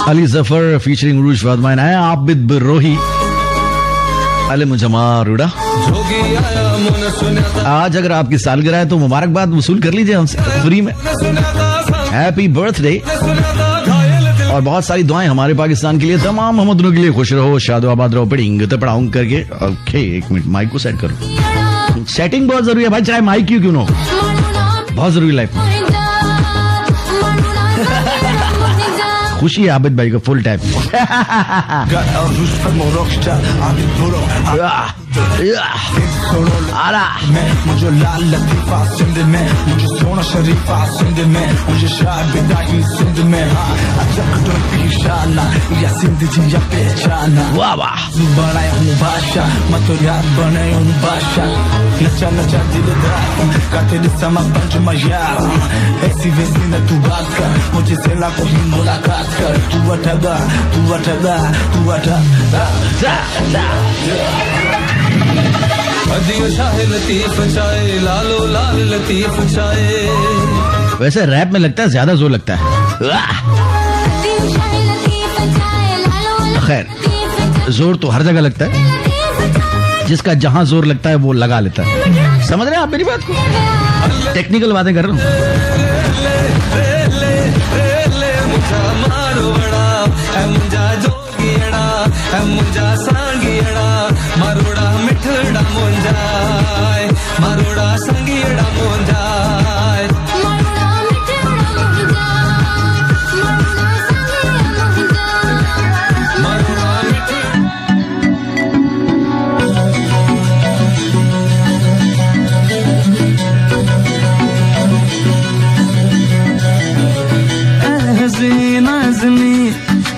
Ali Zafar featuring रूज फरमाइन है आबिद बिरोही अले मुजमारुड़ा। आज अगर आपकी सालगिरह है तो मुबारकबाद वसूल कर लीजिए हमसे फ्री में। हैप्पी बर्थडे और बहुत सारी दुआएं हमारे पाकिस्तान के लिए, तमाम मोहम्मदनों के लिए। खुश रहो, शादो आबाद रहो, पढ़ेंगे तो पढ़ाऊंग करके। ओके, एक मिनट माइक को सेट करो। सेटिंग बहुत जरूरी है भाई, चाहे माइक क्यों ना हो, बहुत जरूरी लाइफ में। खुशी है आबिद भाई को फुल टाइम। मुझे लाल लतीफा सिंध में, मुझे सोना शरीफा सिंध में, मुझे शाह बिदाई सिंध में। या सिंध जी या पहचाना। वाह वाह, बनाया हूँ भाषा, मैं तो याद बनाया हूँ भाषा। नचा नचा दिलदार का तेरे समा पंच मयार। ऐसी वैसी न तू बात कर, मुझे से लाखों ही मुलाकात कर। तू अठगा, तू अठगा, तू अठगा। वैसे रैप में लगता है ज्यादा जोर लगता है। खैर, जोर तो हर जगह लगता है, जिसका जहां जोर लगता है वो लगा लेता है। समझ रहे हैं आप मेरी बात को? टेक्निकल बातें कर रहा हूँ। मुंजा सांगियड़ा मारोड़ा मिठड़ा मुंजाए, मारोड़ा संगियड़ा मुंजाए, मारोड़ा मिठड़ा मुंजाए, मारोड़ा हसीना ज़मीं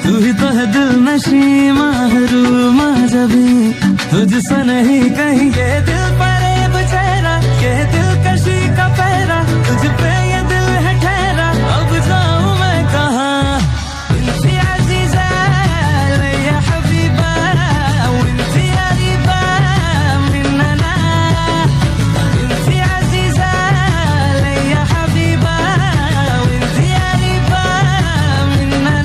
तू ही तो है दिल नशी महरूमा जबी, तुझसे नहीं कहीं ये दिल परे बेचारा, ये दिल कशी का पैरा, तुझ पे ये दिल है ठहरा। अब जाऊं मैं कहाँ इंती अज़ीज़ा या हबीबा, इंती अरीबा मिन्ना, इंती अज़ीज़ा या हबीबा, इंती अरीबा मिन्ना।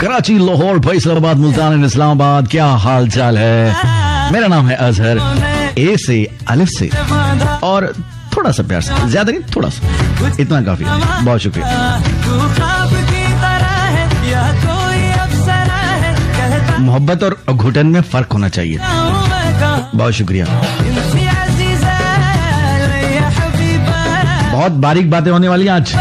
कराची, लाहौर, फैसलाबाद, मुल्तान, इस्लामाबाद, क्या हाल चाल है? मेरा नाम है अजहर, ए से अलिफ से और थोड़ा सा प्यार से, ज्यादा नहीं थोड़ा सा, इतना काफी है। बहुत शुक्रिया। मोहब्बत और घुटन में फर्क होना चाहिए। बहुत शुक्रिया। बहुत बारीक बातें होने वाली हैं आज।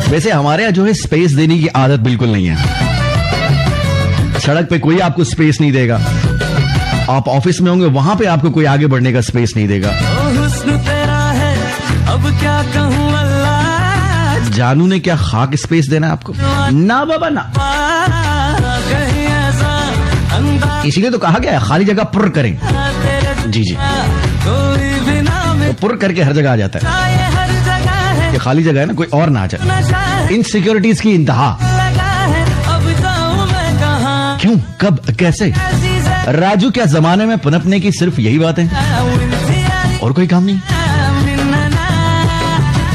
वैसे हमारे यहाँ जो है स्पेस देने की आदत बिल्कुल नहीं है। सड़क पे कोई आपको स्पेस नहीं देगा। आप ऑफिस में होंगे वहां पे आपको कोई आगे बढ़ने का स्पेस नहीं देगा। हुस्न तेरा है अब क्या कहूँ अल्लाह। जानू ने क्या खाक स्पेस देना है आपको? ना बाबा ना। इसीलिए तो कहा गया है खाली जगह पुर करें। जी जी, तो पुर करके हर जगह आ जाता है। ये खाली जगह है ना, कोई और ना आ जाए। इनसिक्योरिटीज की इंतहा। क्यों, कब, कैसे? राजू, क्या जमाने में पनपने की सिर्फ यही बात है और कोई काम नहीं?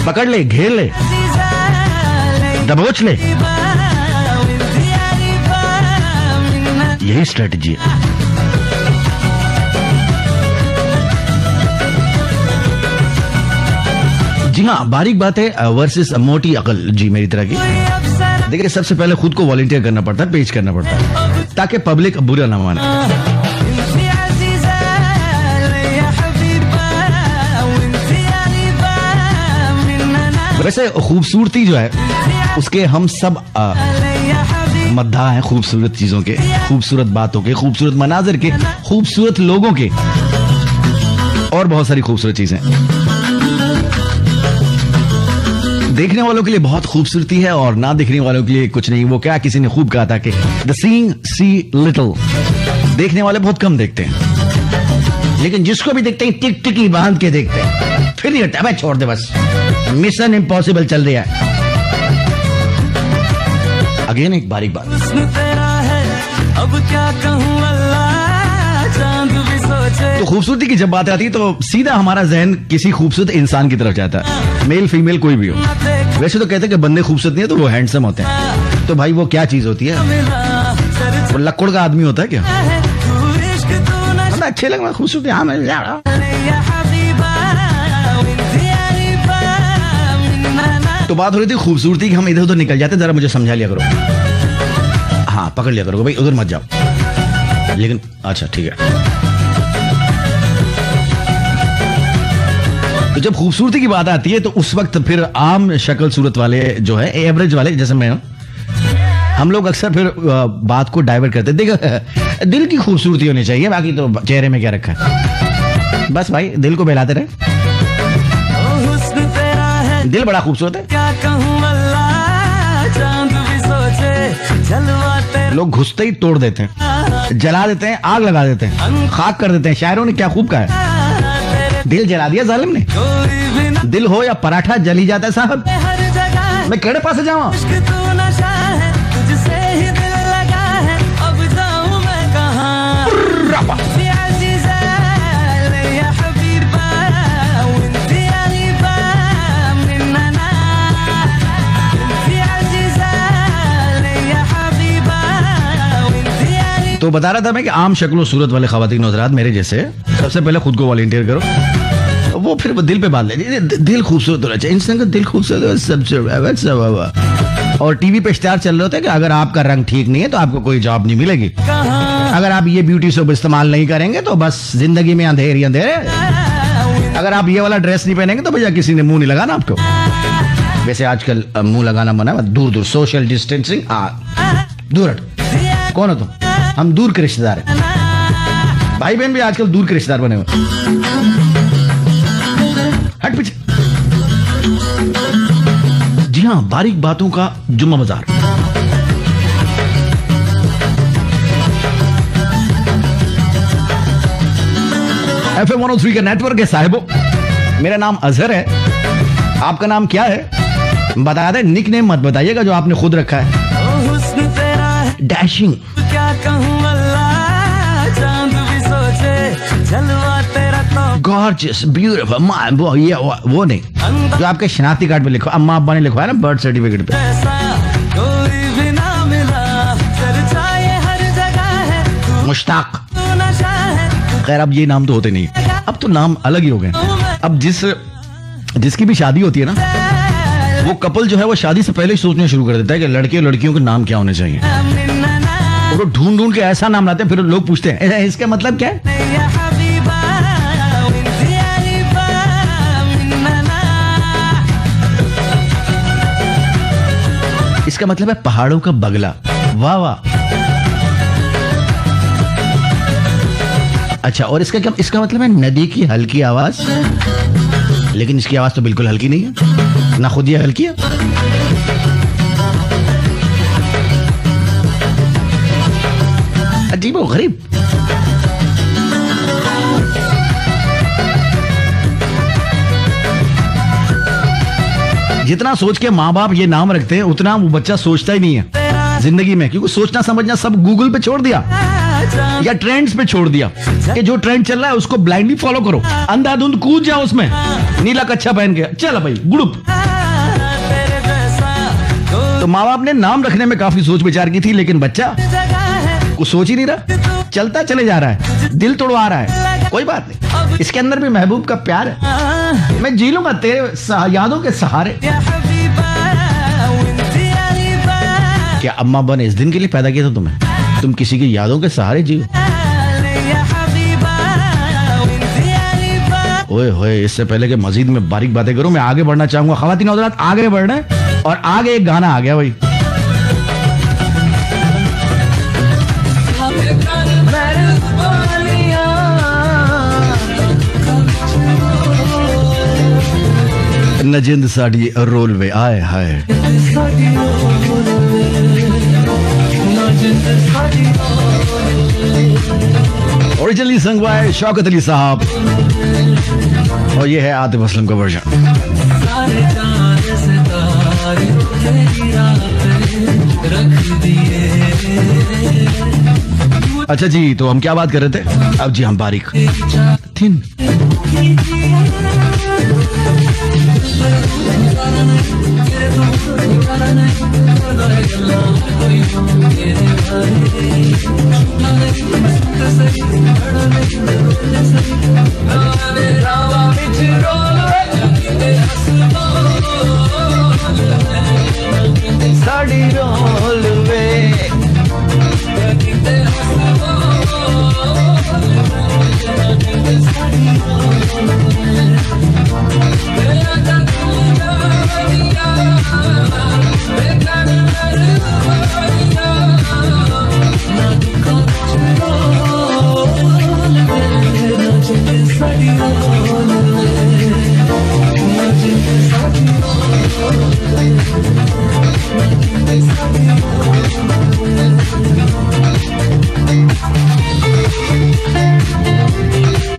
पकड़ ले, घेर ले, दबोच ले, यही स्ट्रेटजी है। जी हाँ, बारीक बात है वर्सेस मोटी अकल। जी मेरी तरह की। देखिए, सबसे पहले खुद को वॉलंटियर करना पड़ता है, पेश करना पड़ता है, ताकि पब्लिक बुरा ना माने। वैसे खूबसूरती जो है उसके हम सब मद्दा हैं, खूबसूरत चीजों के, खूबसूरत बातों के, खूबसूरत मनाजिर के, खूबसूरत लोगों के, और बहुत सारी खूबसूरत चीजें। देखने वालों के लिए बहुत खूबसूरती है और ना देखने वालों के लिए कुछ नहीं। वो क्या, किसी ने खूब कहा था कि द सीइंग सी लिटिल। देखने वाले बहुत कम देखते हैं, लेकिन जिसको भी देखते हैं टिक टिकी बांध के देखते हैं। फिर नहीं हटता, छोड़ दे बस, मिशन इम्पॉसिबल चल रहा है। अगेन एक बारीक बात, अब क्या कहूँ अल्लाह, चांद भी सोचे। तो खूबसूरती की जब बात आती है तो सीधा हमारा जहन किसी खूबसूरत इंसान की तरफ जाता है, मेल फीमेल कोई भी हो। वैसे तो कहते हैं कि बंदे खूबसूरत नहीं है तो वो हैंडसम होते हैं। तो भाई वो क्या चीज होती है? वो लक्कड़ का आदमी होता है क्या? अच्छे लग खूबसूरती। हाँ, तो बात हो रही थी खूबसूरती की, हम इधर उधर निकल जाते। जरा मुझे समझा लिया करो। हाँ, पकड़ लिया करो भाई, उधर मत जाओ। लेकिन अच्छा ठीक है। तो जब खूबसूरती की बात आती है तो उस वक्त फिर आम शक्ल सूरत वाले जो है, एवरेज वाले जैसे मैं हूं, हम लोग अक्सर फिर बात को डाइवर्ट करते हैं। देखो, दिल की खूबसूरती होनी चाहिए, बाकी तो चेहरे में क्या रखा है। बस भाई, दिल को बहलाते रहे। दिल बड़ा खूबसूरत है। क्या कहूँ अल्लाह, चांद भी सोचे। लोग घुसते ही तोड़ देते हैं, जला देते हैं, आग लगा देते हैं, खाक कर देते हैं। शायरों ने क्या खूब कहा है, दिल जला दिया जालिम ने। दिल हो या पराठा जल ही जाता है साहब। मैं केड़े पास जाऊँ? तो बता रहा था मैं कि आम शक्लों सूरत वाले खवातीन हज़रात मेरे जैसे, सबसे पहले खुद को वॉलंटियर करो। वो फिर दिल पे बात ले, दिल खूबसूरत होना चाहिए। इंसान का दिल खूबसूरत सबसे। और टीवी पे स्टार चल रहे होते हैं कि अगर आपका रंग ठीक नहीं है तो आपको कोई जॉब नहीं मिलेगी, अगर आप ये ब्यूटी सोप इस्तेमाल नहीं करेंगे तो बस जिंदगी में अंधेर ही अंधेर है, अगर आप ये वाला ड्रेस नहीं पहनेंगे तो भैया किसी ने मुंह नहीं लगाना आपको। वैसे आजकल मुंह लगाना मना, दूर दूर सोशल डिस्टेंसिंग। दूर हट। कौन हो तुम? हम दूर के रिश्तेदार हैं। भाई बहन भी आजकल दूर के रिश्तेदार बने हुए। हट पीछे। जी हाँ, बारीक बातों का जुम्मा बाजार। FM 103 का नेटवर्क है साहिबो। मेरा नाम अजहर है। आपका नाम क्या है? बता दें, निक नेम मत बताइएगा जो आपने खुद रखा है। डैशिंग। गॉर्जियस, ब्यूटीफुल, ये वो नहीं जो आपके शनाख्ती कार्ड पे लिखो, अम्मा अब्बा ने लिखवाया ना बर्थ सर्टिफिकेट पे। कोई भी ना मिला, चर्चा ये हर जगह है, मुश्ताक। नशा है। खैर अब ये नाम तो होते नहीं, अब तो नाम अलग ही हो गए। अब जिसकी भी शादी होती है ना, वो कपल जो है वो शादी से पहले ही सोचना शुरू कर देता है कि लड़के और लड़कियों के नाम क्या होने चाहिए। वो ढूंढ के ऐसा नाम लाते हैं, फिर लोग पूछते हैं इसका मतलब क्या है। इसका मतलब है पहाड़ों का बगला। वाह वाह। अच्छा, और इसका मतलब है नदी की हल्की आवाज, लेकिन इसकी आवाज तो बिल्कुल हल्की नहीं है, ना खुद ये हल्की है। अजीब और गरीब। जितना सोच के माँ बाप ये नाम रखते हैं, उतना वो बच्चा सोचता ही नहीं है जिंदगी में, क्योंकि सोचना समझना सब गूगल पे छोड़ दिया या ट्रेंड्स पे छोड़ दिया कि जो ट्रेंड चल रहा है उसको ब्लाइंडली फॉलो करो, अंधाधुंध कूद जाओ उसमें, नीला कच्छा पहन के चल भाई गुड़ुप। तो माँ बाप ने नाम रखने में काफी सोच विचार की थी, लेकिन बच्चा कुछ सोच ही नहीं रहा, चलता चले जा रहा है, दिल तोड़वा रहा है। कोई बात नहीं, इसके अंदर भी महबूब का प्यार है, मैं जी लूंगा तेरे यादों के सहारे। क्या अम्मा अब्बा ने इस दिन के लिए पैदा किया था तुम्हें, तुम किसी की यादों के सहारे जियो। ओए होए, इससे पहले कि मजीद में बारीक बातें करूं, मैं आगे बढ़ना चाहूंगा। ख़वातीन हज़रात आगे बढ़ना है, और आगे एक गाना आ गया भाई। नजिंद साड़ी रोलवे आए हाय। Originally sung by Shaukat Ali साहब, और ये है आतिफ असलम का वर्जन। अच्छा जी, तो हम क्या बात कर रहे थे? अब जी हम बारीक थिन। साड़ी रोलवे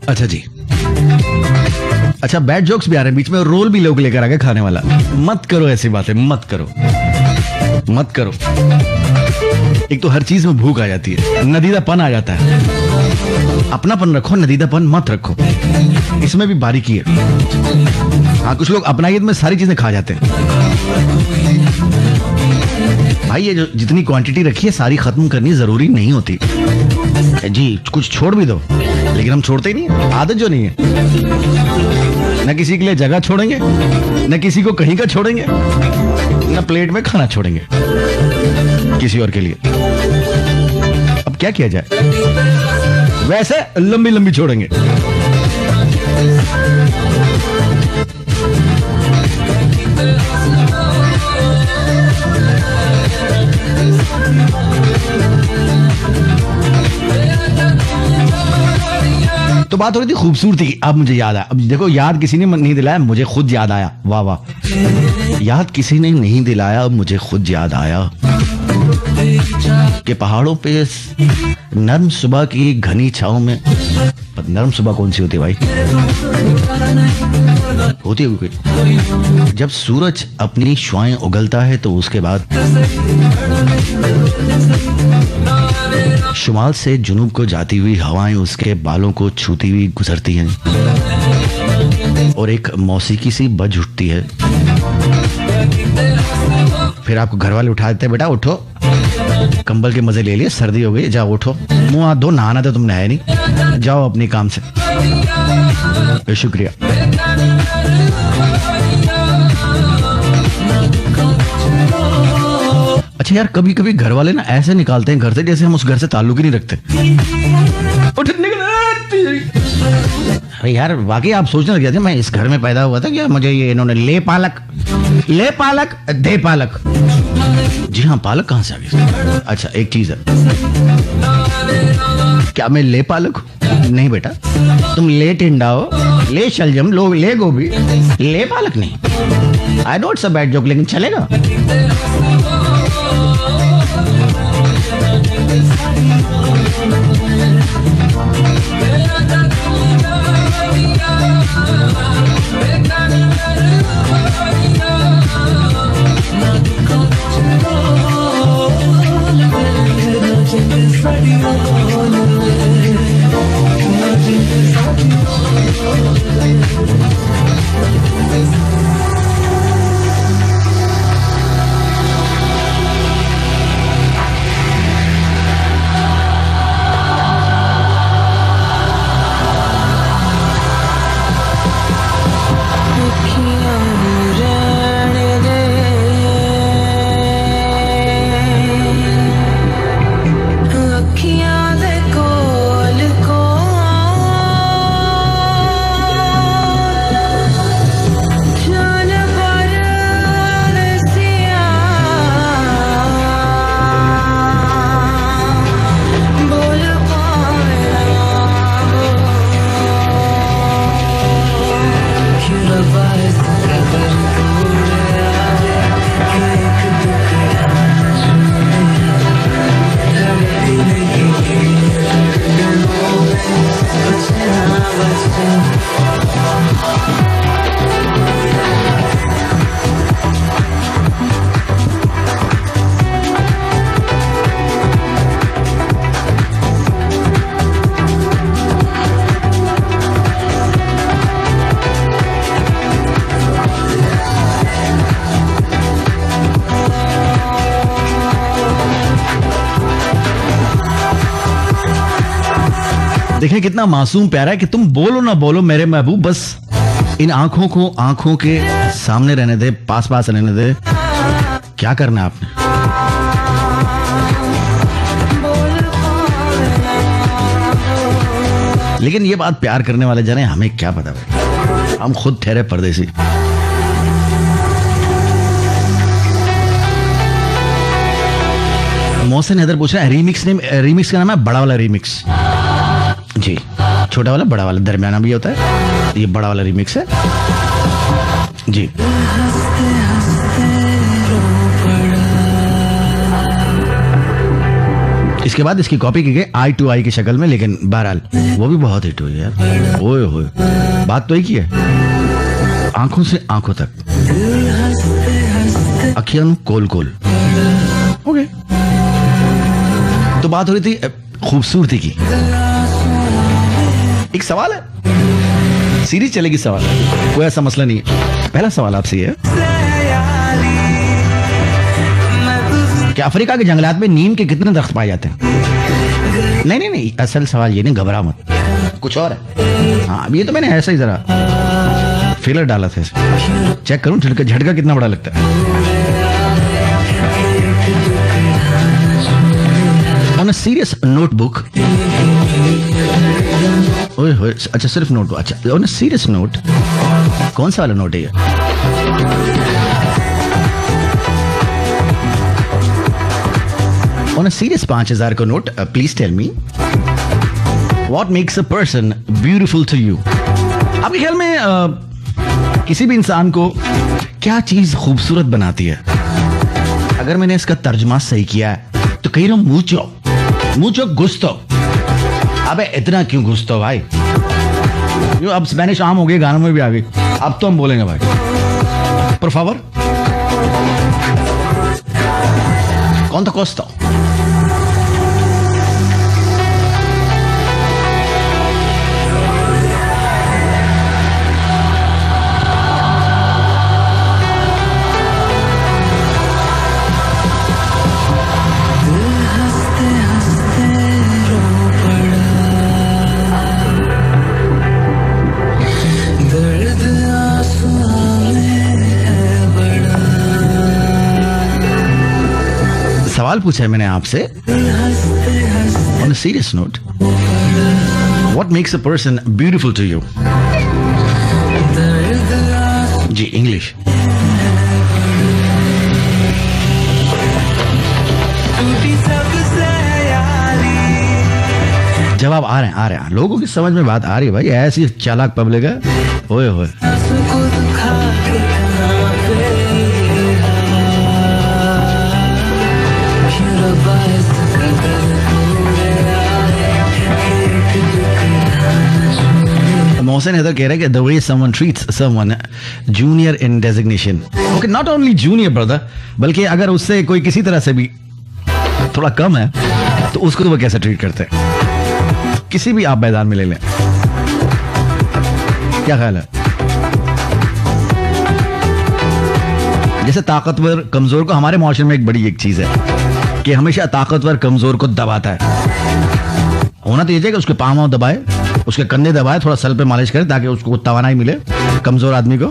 अच्छा जी, अच्छा बैड जोक्स भी आ रहे हैं बीच में, रोल भी लोग लेकर आ गए खाने वाला। मत करो ऐसी बातें, मत करो मत करो। एक तो हर चीज में भूख आ जाती है, नदीदापन आ जाता है। अपनापन रखो, नदीदापन मत रखो, इसमें भी बारीकी है। हाँ, कुछ लोग अपनायत में सारी चीजें खा जाते हैं। भाई ये जो जितनी क्वांटिटी रखी है सारी खत्म करनी जरूरी नहीं होती जी, कुछ छोड़ भी दो, लेकिन हम छोड़ते ही नहीं है, आदत जो नहीं है। न किसी के लिए जगह छोड़ेंगे, न किसी को कहीं का छोड़ेंगे, न प्लेट में खाना छोड़ेंगे किसी और के लिए। अब क्या किया जाए, वैसे लंबी लंबी छोड़ेंगे। तो बात हो रही थी खूबसूरती की, अब मुझे याद आया। अब देखो, याद किसी ने नहीं दिलाया, मुझे खुद याद आया। वाह वाह, याद किसी ने नहीं दिलाया, अब मुझे खुद याद आया कि पहाड़ों पे नर्म सुबह की घनी छांव में, नर्म सुबह कौन सी होती है भाई, होती है कोई। जब सूरज अपनी शुआएं उगलता है तो उसके बाद शुमाल से जुनूब को जाती हुई हवाएं उसके बालों को छूती हुई गुजरती हैं और एक मौसीकी सी बज उठती है। फिर आपको घर वाले उठा देते हैं, बेटा उठो, कंबल के मजे ले लिए, सर्दी हो गई, जाओ उठो, मुंह हाथ धो, नहाना तो तुमने है नहीं, जाओ अपने काम से। शुक्रिया। अच्छा यार, कभी कभी घर वाले ना ऐसे निकालते हैं घर से जैसे हम उस घर से ताल्लुक ही नहीं रखते। अरे यार वाकई आप सोचने लग जाते हैं मैं इस घर में पैदा हुआ था क्या, मुझे ये इन्होंने ले पालक दे पालक। जी हाँ, पालक कहाँ से आ गई? अच्छा एक चीज है, क्या मैं ले पालक हूँ? नहीं बेटा, तुम ले टिंडा हो, ले शलजम, ले गोभी, ले पालक नहीं। I know it's a bad joke, लेकिन चलेगा। देखें कितना मासूम प्यारा है कि तुम बोलो ना बोलो मेरे महबूब, बस इन आंखों को आंखों के सामने रहने दे, पास पास रहने दे। क्या करना है आपने? लेकिन ये बात प्यार करने वाले जाने, हमें क्या पता भाई, हम खुद ठहरे परदेसी। मोहसिन हैदर पूछ रहे हैं रीमिक्स का नाम है बड़ा वाला रीमिक्स। जी, छोटा वाला, बड़ा वाला, दरमियाना भी होता है, ये बड़ा वाला रीमिक्स है जी। इसके बाद इसकी कॉपी की गई आई टू आई की शक्ल में, लेकिन बहरहाल वो भी बहुत हिट हुई यार। ओए होए, बात तो एक ही है, आंखों से आंखों तक, अखियां कोल कोल। ओके, तो बात हो रही थी खूबसूरती की। एक सवाल है, सीरीज चलेगी सवाल, कोई ऐसा मसला नहीं है। पहला सवाल आपसे ये है, क्या अफ्रीका के जंगलात में नीम के कितने दरख्त पाए जाते हैं? नहीं, असल सवाल ये नहीं, घबरा मत, कुछ और है। हाँ, ये तो मैंने ऐसा ही जरा फिलर डाला था, चेक करूं झटका कितना बड़ा लगता है। ऑन अ सीरियस नोटबुक, ओए होए, अच्छा सिर्फ नोटबुक, अच्छा ऑन अ सीरियस नोट, कौन सा वाला नोट है ये? ऑन अ सीरियस 5000 का note, please tell me what makes a person beautiful to you. आपके ख्याल में किसी भी इंसान को क्या चीज खूबसूरत बनाती है? अगर मैंने इसका तर्जुमा सही किया है तो कहीं मुझो गुस्तो। अबे इतना क्यों गुस्तो भाई? अब स्पेनिश आम हो गई, गानों में भी आ गई। अब तो हम बोलेंगे भाई, por favor. ¿Cuánto costó? सवाल पूछा है मैंने आपसे on a serious note, what makes a person beautiful to you? जी इंग्लिश। जवाब आ रहे हैं लोगों की समझ में बात आ रही है भाई, ऐसी चालाक पब्लिक है, ओए होए। मोहसिन हैदर कह रहा है कि the way someone treats someone junior in designation, okay, not only junior brother, बल्कि अगर उससे कोई किसी तरह से भी थोड़ा कम है तो उसको तो वो कैसे ट्रीट करते हैं, किसी भी आप मैदान में ले लें, क्या ख्याल है? जैसे ताकतवर कमजोर को, हमारे माशरे में एक बड़ी एक चीज है कि हमेशा ताकतवर कमजोर को दबाता है। होना तो ये चाहिए कि उसके पाँव दबाए, उसके कंधे दबाए, थोड़ा सर पे मालिश करे ताकि उसको तवानाई मिले कमजोर आदमी को,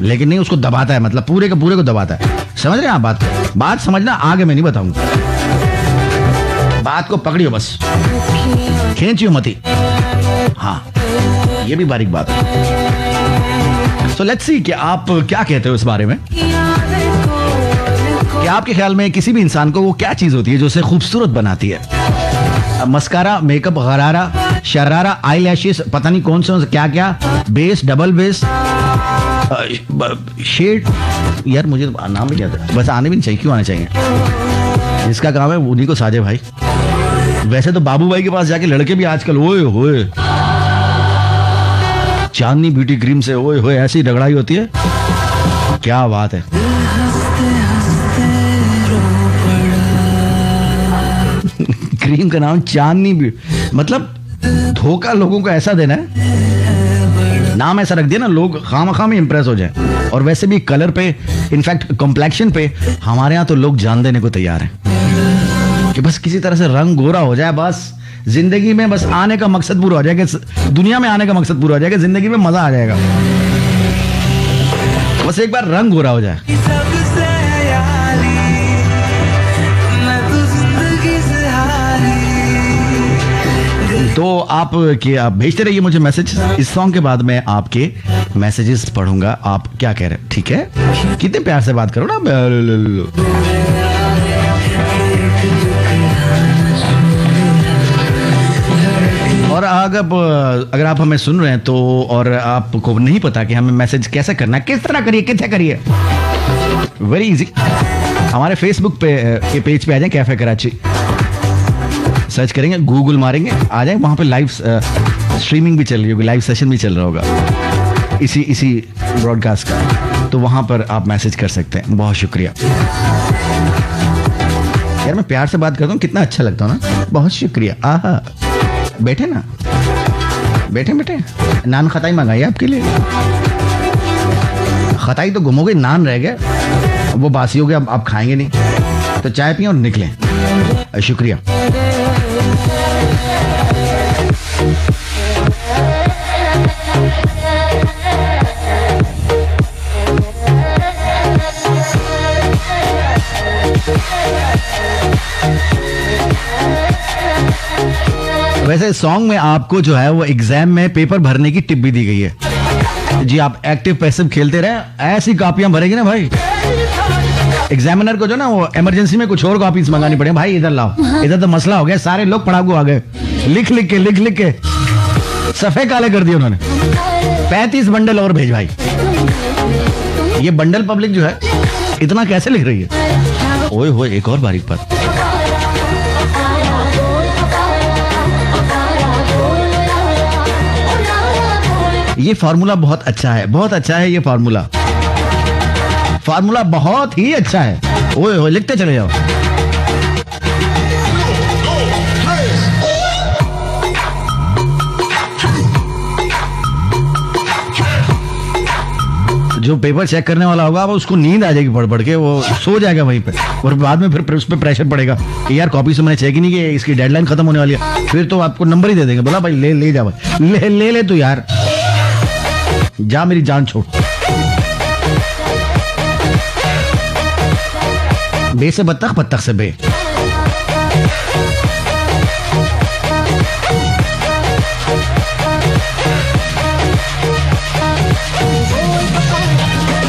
लेकिन नहीं, उसको दबाता है, मतलब पूरे के पूरे को दबाता है। समझ रहे हैं आप बात समझना, आगे मैं नहीं बताऊंगा, बात को पकड़ियो बस, खींचियो मती। हाँ, ये भी बारीक बात है। सो लेट्स सी कि आप क्या कहते हो इस बारे में, कि आपके ख्याल में किसी भी इंसान को वो क्या चीज होती है जो उसे खूबसूरत बनाती है? मस्कारा, मेकअप, गरारा, शरारा, आई लैशेस, पता नहीं कौन से क्या क्या, बेस, डबल बेस, शेड, यार मुझे तो नाम नहीं कहता, बस आने भी नहीं चाहिए, क्यों आने चाहिए? जिसका काम है उन्हीं को साजे भाई। वैसे तो बाबू भाई के पास जाके लड़के भी आजकल ओए होए चांदनी ब्यूटी क्रीम से ओए होए ऐसी रगड़ाई होती है, क्या बात है। क्रीम का नाम चांदनी भी, मतलब धोखा लोगों को ऐसा देना है, नाम ऐसा रख दिया ना, लोग खामखा में इंप्रेस हो जाए। और वैसे भी कलर पे, इनफैक्ट कॉम्प्लेक्शन पे हमारे यहाँ तो लोग जान देने को तैयार हैं कि बस किसी तरह से रंग गोरा हो जाए, बस जिंदगी में बस आने का मकसद पूरा हो जाएगा, दुनिया में आने का मकसद पूरा हो जाएगा, जिंदगी में मजा आ जाएगा, बस एक बार रंग गोरा हो जाए। तो आप भेजते रहिए मुझे मैसेज, इस सॉन्ग के बाद मैं आपके मैसेजेस पढ़ूंगा, आप क्या कह रहे हैं, ठीक है? कितने प्यार से बात करो ना। और अगर आप हमें सुन रहे हैं तो, और आपको नहीं पता कि हमें मैसेज कैसे करना है, किस तरह करिए, कितने करिए, वेरी इजी, हमारे फेसबुक पे पेज पे आ जाए, कैफे कराची सर्च करेंगे, गूगल मारेंगे, आ जाए, वहां पे लाइव स्ट्रीमिंग भी चल रही होगी, लाइव सेशन भी चल रहा होगा इसी ब्रॉडकास्ट का, तो वहां पर आप मैसेज कर सकते हैं। बहुत शुक्रिया यार, मैं प्यार से बात करता हूँ, कितना अच्छा लगता हूँ ना, बहुत शुक्रिया। आहा, बैठे ना, बैठे नान खताई मंगाई आपके लिए, खताई तो गुम हो गई, नान रह गए, वो बासी हो गया, अब आप खाएंगे नहीं, तो चाय पिए और निकलें। शुक्रिया। वैसे सॉन्ग में आपको जो है वो एग्जाम में पेपर भरने की टिप भी दी गई है जी, आप एक्टिव पैसिव खेलते रहे, ऐसी कॉपियां भरेगी ना भाई, एग्जामिनर को जो ना वो इमरजेंसी में कुछ और कॉपीज मंगानी पड़े, भाई इधर लाओ, इधर तो मसला हो गया, सारे लोग पढ़ाकू आ गए, लिख लिख के सफे काले कर दिए उन्होंने, 35 बंडल और भेज भाई। ये बंडल पब्लिक जो है इतना कैसे लिख रही है? ओए होए, एक और बारीक बात, ये फार्मूला बहुत अच्छा है, बहुत अच्छा है ये फार्मूला। फार्मूला बहुत ही अच्छा है। ओए ओए लिखते चले जाओ। जो पेपर चेक करने वाला होगा वो उसको नींद आ जाएगी पढ़ पढ़ के, वो सो जाएगा वहीं पे, और बाद में फिर उस पर प्रेशर पड़ेगा कि यार कॉपी से मैंने चेक ही नहीं किया, इसकी डेडलाइन खत्म होने वाली है। फिर तो आपको नंबर ही दे देंगे, बोला भाई ले जा भाई, ले तू यार, जा मेरी जान छोड़। बे से बत्तख, बत्तख से बे।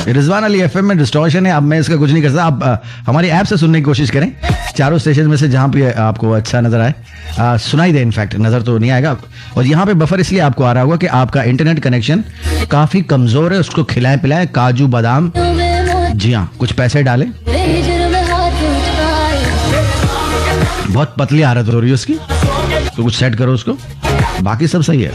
रिजवान अली एफएम में डिस्टॉर्शन है, अब मैं इसका कुछ नहीं कर सकता। आप हमारी ऐप से सुनने की कोशिश करें, चारों स्टेशन में से जहां पे आपको अच्छा नजर आए, सुनाई दे, इनफैक्ट नजर तो नहीं आएगा। और यहाँ पे बफर इसलिए आपको आ रहा होगा कि आपका इंटरनेट कनेक्शन काफी कमजोर है, उसको खिलाएं पिलाएं काजू बादाम, जी हाँ, कुछ पैसे डालें। बहुत पतली आदत हो रही है उसकी, तो कुछ सेट करो उसको, बाकी सब सही है।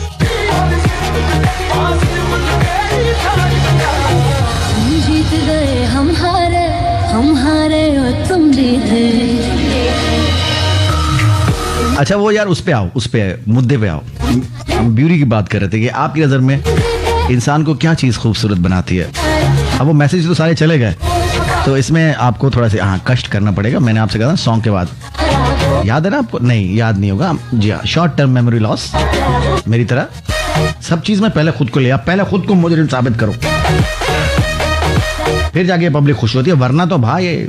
हम हारे और तुम जीते। अच्छा वो यार उस पे आओ, उस पे मुद्दे पे आओ। हम ब्यूटी की बात कर रहे थे कि आपकी नजर में इंसान को क्या चीज खूबसूरत बनाती है। अब वो मैसेज तो सारे चले गए, तो इसमें आपको थोड़ा सा कष्ट करना पड़ेगा। मैंने आपसे कहा था सॉन्ग के बाद, याद है ना आपको? नहीं याद नहीं होगा, जी हाँ, शॉर्ट टर्म मेमोरी लॉस मेरी तरह। सब चीज में पहले खुद को ले, पहले खुद को मुजरिम साबित करो, फिर जाके पब्लिक खुश होती है, वरना तो भाई।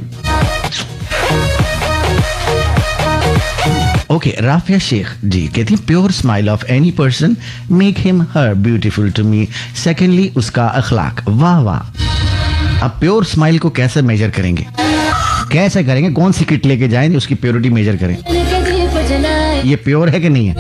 ओके, राफिया शेख जी कहती है pure smile of any person make him her beautiful to me. Secondly उसका अखलाक, वाह वाह। अब प्योर स्माइल को कैसे मेजर करेंगे, कैसे करेंगे, कौन सी किट लेके जाएंगे उसकी प्योरिटी मेजर करें, ये प्योर है कि नहीं है।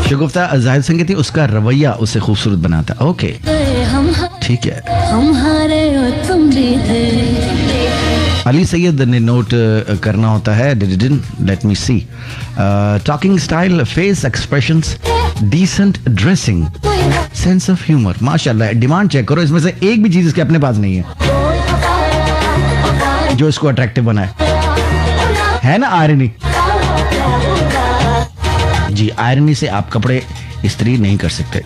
शगुफ्ता जाहिद सिंह कहती उसका रवैया उसे खूबसूरत बनाता। ओके ठीक है। अली सैयद ने नोट करना होता है, let me see, talking style, face expressions, decent dressing, sense of humour. माशाल्लाह, डिमांड चेक करो, इसमें से एक भी चीज इसके अपने पास नहीं है जो इसको अट्रैक्टिव बनाए, है ना आयरनी? जी, आयरनी से आप कपड़े इस्त्री नहीं कर सकते।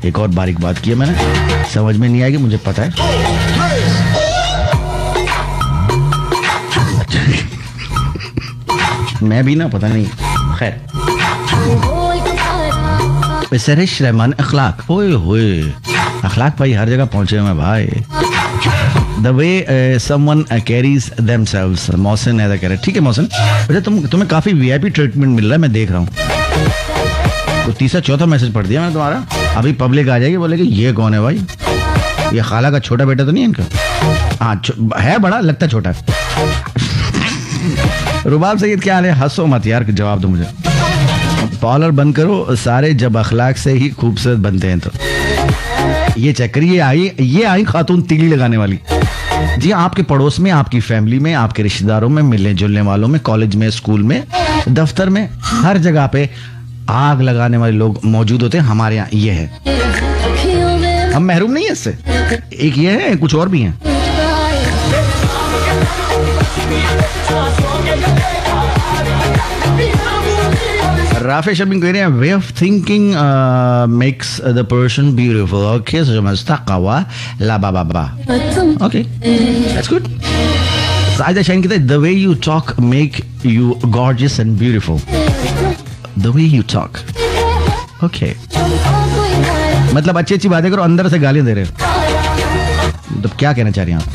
एक और बारीक बात की है मैंने, समझ में नहीं आएगी मुझे पता है। मैं भी ना, पता नहीं, खैर। सरिश रहमान, अखलाक, ओए होए, अखलाक भाई हर जगह पहुंचे हुए भाई। The way someone carries themselves, Mohsin ऐसा कह रहे, ठीक है मोहसिन, वैसे तुम्हें काफी VIP ट्रीटमेंट मिल रहा है, मैं देख रहा हूँ। तो तीसरा चौथा मैसेज पढ़ दिया मैंने तुम्हारा, अभी पब्लिक आ जाएगी, बोलेगी ये कौन है भाई, ये खाला का छोटा बेटा तो नहीं है इनका? हाँ है, बड़ा लगता छोटा। रुबाब सैयद क्या हाल है? हंसो मत यार, जवाब दो मुझे। पार्लर बंद करो, सारे जब अखलाक से ही खूबसूरत बनते हैं। तो ये चेक करिए, ये आई खातून तीली लगाने वाली। जी, आपके पड़ोस में, आपकी फैमिली में, आपके रिश्तेदारों में, मिलने जुलने वालों में, कॉलेज में, स्कूल में, दफ्तर में, हर जगह पे आग लगाने वाले लोग मौजूद होते हैं। हमारे यहाँ ये है, हम महरूम नहीं है इससे। एक ये है, कुछ और भी हैं। राफे शबिंग कह रहे हैं way of thinking makes the person beautiful. Okay, समझता कवा ला बा बा बा। Okay, that's good. Saida shine कहते हैं the way you talk make you gorgeous and beautiful. The way you talk, okay, मतलब अच्छी अच्छी बातें करो, अंदर से गालियां दे रहे हो, मतलब क्या कहना चाह रही हैं आप?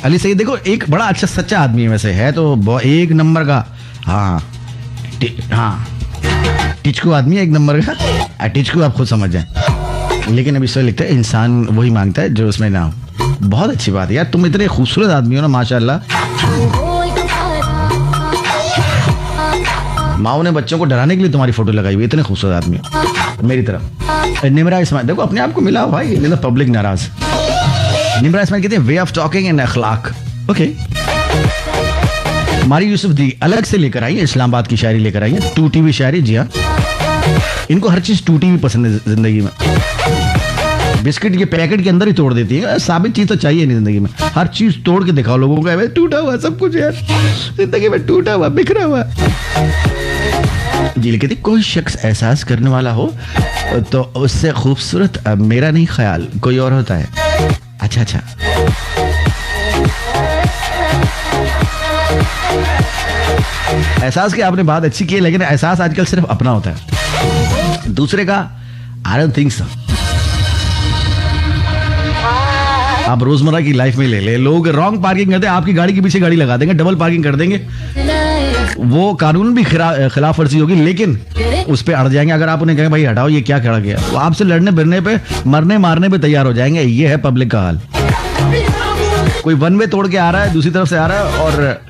अली सैयद देखो, एक बड़ा अच्छा सच्चा आदमी है, वैसे है तो एक नंबर का। हाँ हाँ, टिचकू आदमी है, एक नंबर का टिचकू, आप खुद समझ जाए। लेकिन अभी इसमें लिखता है इंसान वही मांगता है जो उसमें ना हो। बहुत अच्छी बात है यार, तुम इतने खूबसूरत आदमी हो ना, माशाल्लाह। माओ ने बच्चों को डराने के लिए तुम्हारी फोटो लगाई हुई, इतने खूबसूरत आदमी हो मेरी तरफ। निमरा इस्माइल देखो अपने आप को मिला हो भाई, नहीं तो पब्लिक नाराज। निमरा इस्माइल कहते हैं way of talking and Akhlaq. Okay, मारी यूसुफ दी अलग से लेकर आई है, इस्लामाबाद की शायरी लेकर आई है, टूटी हुई शायरी। जी हाँ, इनको हर चीज टूटी हुई पसंद है जिंदगी में। बिस्किट के पैकेट के अंदर ही तोड़ देती है, साबित चीज तो चाहिए नहीं जिंदगी में, हर चीज तोड़ के दिखाओ लोगों को, टूटा हुआ सब कुछ यार जिंदगी में, टूटा हुआ बिखरा हुआ। जी कहती कोई शख्स एहसास करने वाला हो तो उससे खूबसूरत मेरा नहीं ख्याल कोई और होता है। अच्छा अच्छा, एहसास की आपने बात अच्छी की है, लेकिन एहसास आजकल सिर्फ अपना होता है, दूसरे का आई डोंट थिंक सो। आप रोजमर्रा की लाइफ में ले ले, लोग रॉन्ग पार्किंग करते हैं, आपकी गाड़ी के पीछे गाड़ी लगा देंगे, डबल पार्किंग कर देंगे, वो कानून भी खिलाफ वर्जी होगी, लेकिन उस पे अड़ जाएंगे। अगर आप उन्हें कहें भाई हटाओ ये क्या खड़ा गया, वो आपसे लड़ने भिड़ने पे, मरने मारने पे तैयार हो जाएंगे। ये है पब्लिक का हाल। कोई वन वे तोड़ के आ रहा है, दूसरी तरफ से आ रहा है, और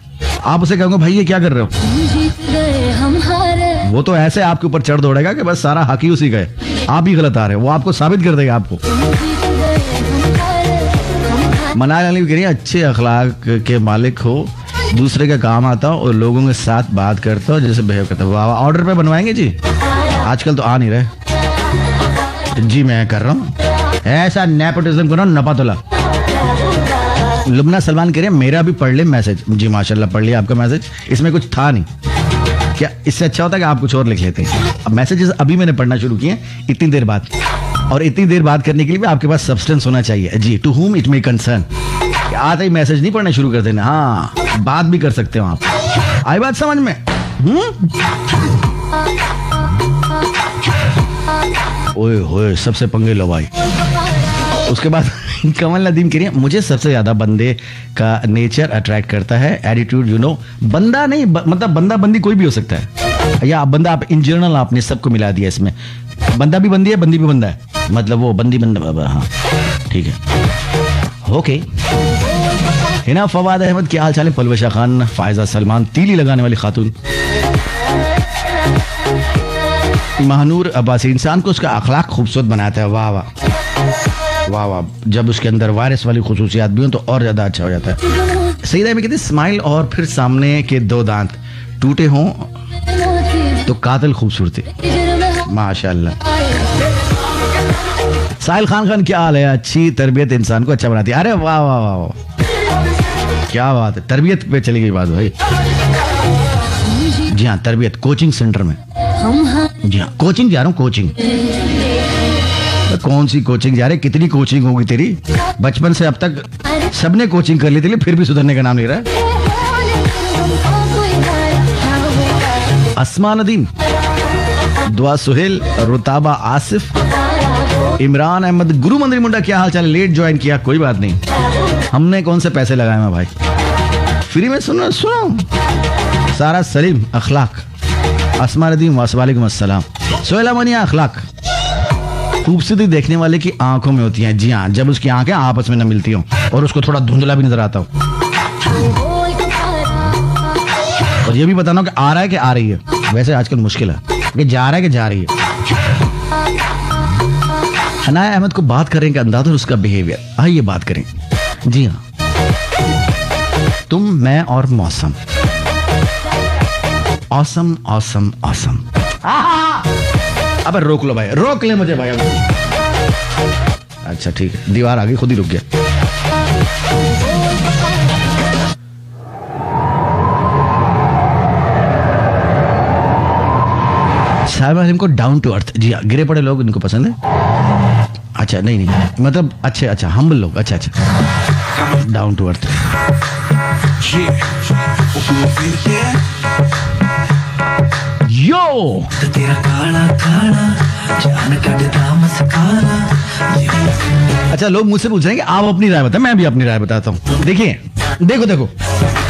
आप उसे कहोगे भाई ये क्या कर रहे हो, वो तो ऐसे आपके ऊपर चढ़ दौड़ेगा कि बस सारा हक ही उसी का है, आप ही गलत आ रहे हो, वो आपको साबित कर देगा आपको। मनाली वाली करिए अच्छे अखलाक के मालिक हो, दूसरे का काम आता हो और लोगों के साथ बात करता हो, जैसे बिहेव करता हो। ऑर्डर पे बनवाएंगे जी, आजकल तो आ नहीं रहे जी, मैं कर रहा हूँ ऐसा नेपोटिज्म करो नपातुला। लुबना सलमान कह रहे हैं मेरा भी पढ़ ले मैसेज। जी माशाल्लाह पढ़ लिया आपका मैसेज, इसमें कुछ था नहीं क्या, इससे अच्छा होता है कि आप कुछ और लिख लेते हैं। अब मैसेजेस अभी मैंने पढ़ना शुरू किए इतनी देर बाद, और इतनी देर बात करने के लिए भी आपके पास सब्सटेंस होना चाहिए जी। To whom it may concern, आते ही मैसेज नहीं पढ़ना शुरू कर देना, हाँ बात भी कर सकते हो आप। आई बात समझ में? ओए होए सबसे पंगे लो भाई। उसके बाद कमल नदीम कह रही है मुझे सबसे ज्यादा बंदे का नेचर अट्रैक्ट करता है, एटीट्यूड यू नो। बंदा नहीं मतलब बंदा बंदी कोई भी हो सकता है, या बंदा आप इन जनरल आपने सबको मिला दिया इसमें, बंदा भी बंदी है, बंदी भी बंदा है, मतलब वो बंदी बंदा। हाँ ठीक है, ओके। हिना फवाद अहमद क्या हाल चाल है? पलवशा खान, फायजा सलमान, तीली लगाने वाली खातून, महानूर अब्बासी, इंसान को उसका अखलाक खूबसूरत बनाता है। वाह वाह वाह वाह, जब उसके अंदर वायरस वाली खुसूसियात भी हो तो और ज्यादा अच्छा हो जाता है। सईदा में कहते स्माइल और फिर सामने के दो दांत टूटे हों तो कातिल खूबसूरती। माशाल्लाह। साहिल खान क्या हाल है? अच्छी तरबियत इंसान को अच्छा बनाती है। अरे वाह वाह वाह वाह, क्या बात है, तरबियत पे चली गई बात भाई। जी हाँ, तरबियत कोचिंग सेंटर में। जी हाँ, कोचिंग जा रहा हूँ, कोचिंग। कौन सी कोचिंग जा रहे? कितनी कोचिंग होगी तेरी? बचपन से अब तक सबने कोचिंग कर ली थी, फिर भी सुधरने का नाम नहीं रहा। अस्मा नदीम, दुआ सुहेल, रुताबा आसिफ, इमरान अहमद, गुरु मंदिर मुंडा क्या हाल चाल? लेट ज्वाइन किया, कोई बात नहीं, हमने कौन से पैसे लगाए हैं भाई, फ्री में सुनो सुनो। सारा सलीम अखलाक, अस्मा नदीम वालेकुम अस्सलाम। सोहेला मनिया अखलाक, खूबसूरती देखने वाले की आंखों में होती है। जी हाँ, जब उसकी आंखें आपस में न मिलती हो और उसको थोड़ा धुंधला भी नजर आता हो, और ये भी बताना कि आ रहा है कि आ रही है। वैसे आजकल मुश्किल है कि जा रहा है कि जा रही है। हनाया अहमद को बात करें का अंदाज और उसका बिहेवियर, आइए बात करें। जी हाँ, तुम, मैं और मौसम। Awesome awesome awesome. अब रोक लो भाई, रोक ले मुझे भाई। अच्छा ठीक है, दीवार आ गई, खुद ही रुक गया। साहिबा इनको डाउन टू अर्थ, जी हाँ, गिरे पड़े लोग इनको पसंद है। अच्छा नहीं नहीं मतलब अच्छे, अच्छा हम्बल लोग, अच्छा अच्छा, डाउन टू अर्थ। यो तेरा काला काला जान कटदा मस्कारा। अच्छा लोग मुझसे पूछ रहे हैं कि आप अपनी राय बताएं, मैं भी अपनी राय बताता हूँ। देखिए देखो देखो,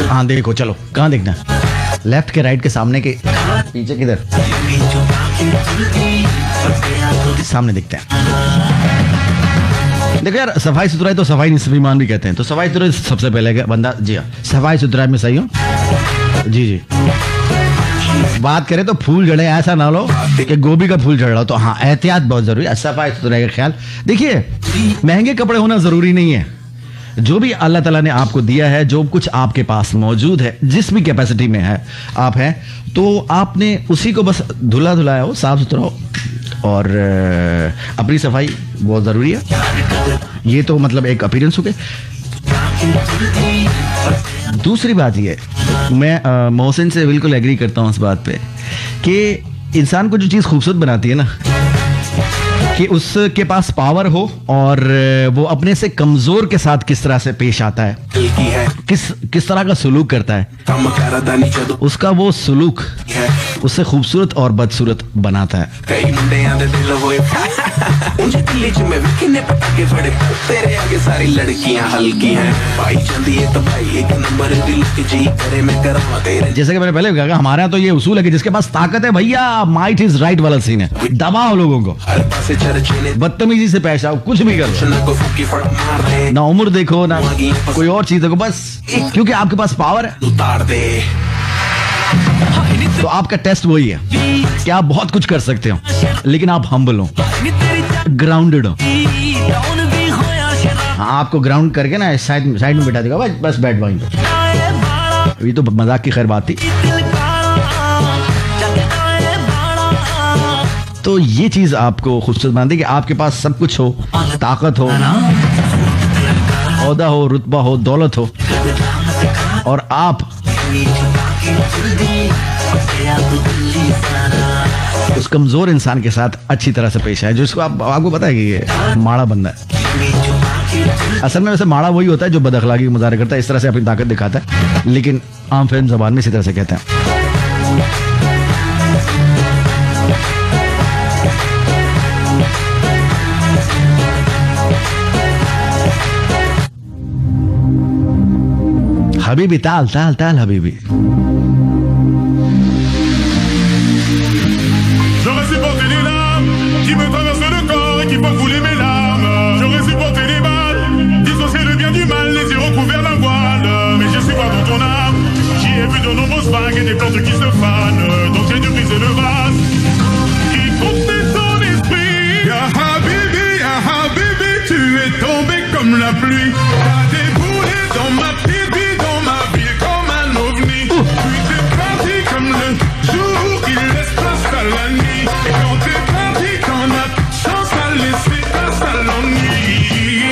हाँ देखो, चलो कहाँ देखना है? लेफ्ट के राइट के सामने के पीछे किधर? सामने दिखते हैं। देखो यार, सफाई सुथराई तो सफाई निस्फीमान भी कहते हैं, तो सफाई सुथराई सबसे पहले बंदा, जी हाँ सफाई सुथराई में सही हो। जी जी बात करें तो फूल झड़े, ऐसा ना लो कि गोभी का फूल झड़ रहा हो। तो हाँ, एहतियात बहुत जरूरी है, सफाई सुथराई का ख्याल। देखिए, महंगे कपड़े होना जरूरी नहीं है। जो भी अल्लाह ताला ने आपको दिया है, जो कुछ आपके पास मौजूद है, जिस भी कैपेसिटी में है आप हैं, तो आपने उसी को बस धुला धुलाया हो, साफ सुथरा हो, और अपनी सफाई बहुत जरूरी है। ये तो मतलब एक अपीयरेंस हो गई। दूसरी बात ये, मैं मोहसिन से बिल्कुल एग्री करता हूँ इस बात पे कि इंसान को जो चीज़ खूबसूरत बनाती है ना, कि उसके पास पावर हो और वो अपने से कमजोर के साथ किस तरह से पेश आता है, किस तरह का सुलूक करता है, उसका वो सुलूक उससे खूबसूरत और बदसूरत बनाता है। जैसे कि मैंने पहले कहा, हमारे यहाँ तो ये उसूल है कि जिसके पास ताकत है भैया, माइट इज राइट वाला सीन है, दबाओ लोगों को, बदतमीजी से पेश आओ, कुछ भी करो, ना उम्र देखो ना कोई और चीज देखो, बस क्योंकि आपके पास पावर है। तो आपका टेस्ट वही है कि आप बहुत कुछ कर सकते हो, लेकिन आप हम्बल हो, ग्राउंडेड हो। हाँ, आपको ग्राउंड करके ना साइड में बैठा देगा, बस बैठ वहीं पे। ये तो मजाक की खैर बात थी। तो ये चीज आपको खूबसूरत बनाती है कि आपके पास सब कुछ हो, ताकत हो, औहदा हो, रुतबा हो, दौलत हो, और आप उस कमजोर इंसान के साथ अच्छी तरह से पेश आए, जो इसको आपको पता है कि ये माड़ा बंदा है। असल में वैसे माड़ा वही होता है जो बदअखलाकी का मुजाहरा करता है, इस तरह से अपनी ताकत दिखाता है, लेकिन आम फिल्म ज़बान में इसी तरह से कहते हैं। हबीबी, ताल ताल ताल Habibi. J'aurais supporté les larmes qui me traversent le corps et qui font couler mes larmes. J'aurais supporté les balles, dissocier le bien du mal, les yeux recouverts d'un voile. Mais je suis pas dans ton âme. J'y ai vu de nombreuses vagues et des plantes qui se fanent. Donc j'ai dû briser le vase qui contenait ton esprit. Ya Habibi, tu es tombé comme la pluie. T'as déboulé dans ma petite vie, dans ma vie comme un ovni. Puis t'es parti comme le jour qui laisse place à la nuit. Et quand t'es parti, t'en as chance à laisser place à l'ennui.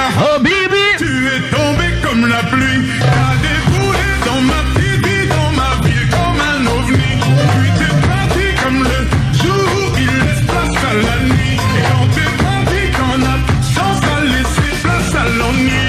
Ya Habibi, tu es tombé comme la pluie. T'as déboulé dans ma petite vie, dans ma vie comme un ovni. Puis t'es parti comme le jour qui laisse place à la nuit. Et quand t'es parti, t'en as chance à laisser place à l'ennui.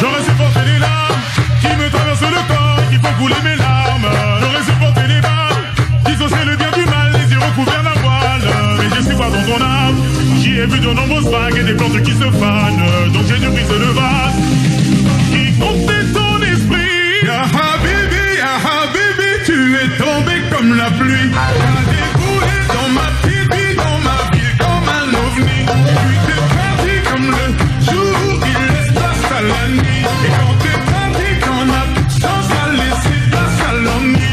J'aurais supporté les larmes qui me traversent le corps et qui font couler mes larmes. J'aurais supporté les balles, dissocier le bien du mal, les yeux recouverts d'un voile. Mais je suis pas dans ton âme. J'y ai vu de nombreuses vagues et des plantes qui se fanent. Donc j'ai dû briser le vase qui contenait ton esprit. Ya Habibi, tu es tombé comme la pluie. T'as déboulé dans ma petite vie, dans ma vie comme un ovni. Puis t'es parti comme le jour qui laisse place à la nuit. Et quand t'es parti, t'en as chance à laisser place à l'ennui.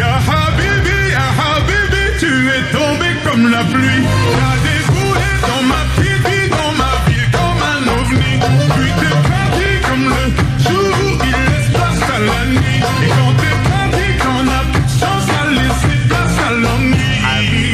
Ya Habibi, tu es tombé comme la pluie. T'as déboulé dans ma petite vie, dans ma vie comme un ovni. Puis t'es parti comme le jour qui laisse place à la nuit. Et quand t'es parti, t'en as chance à laisser place à l'ennui.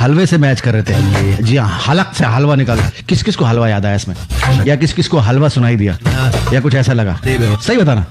हलवे से match कर रहे थे। जी हाँ, हलक से हलवा निकाला। किस किस को हलवा याद आया इसमें, या किस किस को हलवा सुनाई दिया, या कुछ ऐसा लगा? सही बताना।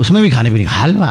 उसमें भी खाने पीने का हलवा।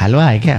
हलवा है क्या?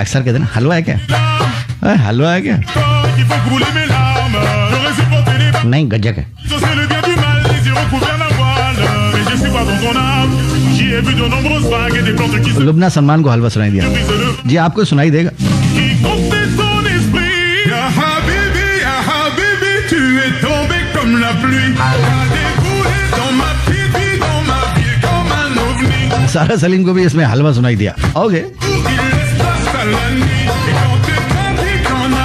अक्सर कहते हैं ना हलवा है क्या, हलवा है क्या? qu'il faut couler mes larmes. J'aurais supporté les balles, नहीं, गजक है। c'est le bien du mal, les yeux recouverts d'un voile. Mais je suis pas dans ton âme. J'y ai vu de nombreuses vagues et des plantes qui se Lubna Salman को हलवा सुनाई दिया। brisent le जी आपको सुनाई देगा। qui comptait ton esprit. Ya Habibi, tu es tombé comme la pluie. T'as découlé dans ma petite vie, dans ma vie comme un ovni. सारा सलीम को भी इसमें हलवा सुनाई दिया। Okay, Il laisse place à la nuit. Et quand t'es parti, qu'on a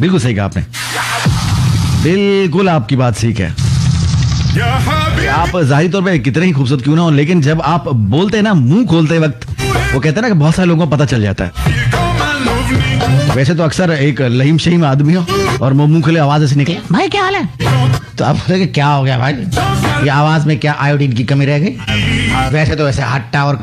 बिल्कुल सही कहा आपने, बिल्कुल आपकी बात ठीक है। Ya Habibi, आप जाहिर तौर पे कितने ही खूबसूरत क्यों ना हो, लेकिन जब आप बोलते हैं ना, मुंह खोलते वक्त, वो कहते हैं ना कि बहुत सारे लोगों को पता चल जाता है। comme un ovni. वैसे तो अक्सर एक लहीम शहीम आदमी हो और वो मुंह खुले आवाज ऐसे निकले, भाई क्या हाल है, तो आप बोले कि क्या हो गया भाई, ये आवाज में क्या आयोडीन की कमी रह गई? वैसे तो ऐसे हट्टा और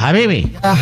हबीबी,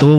तो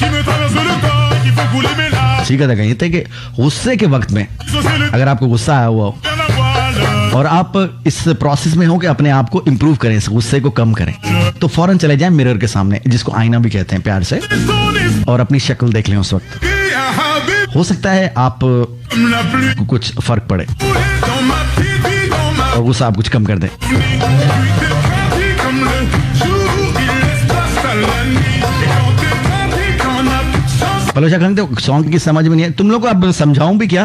Qui me traverse le corps, qu'il faut couler mes larmes. ठीक है, कहीं थे कि गुस्से के वक्त में Ça c'est le अगर आपको गुस्सा आया हुआ हो bien à voile. और आप इस प्रोसेस में हो कि अपने आप को इम्प्रूव करें, इस गुस्से को कम करें, तो फौरन चले जाएं मिरर के सामने, जिसको आईना भी कहते हैं प्यार से, Ton esprit, और अपनी शक्ल देख लें उस वक्त। ya Habibi, हो सकता है आप comme la pluie. को कुछ फर्क पड़े Coulé dans ma petite vie, dans ma और गुस्सा आप कुछ कम कर दें। vie. Puis t'es parti comme le jour, il laisse place à la nuit. Et quand t'es parti, qu'on a plus de chance. पलोशा खंग तो सॉन्ग की समझ में नहीं है, तुम लोग को अब समझाऊं भी क्या?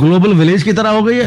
ग्लोबल विलेज की तरह हो गई है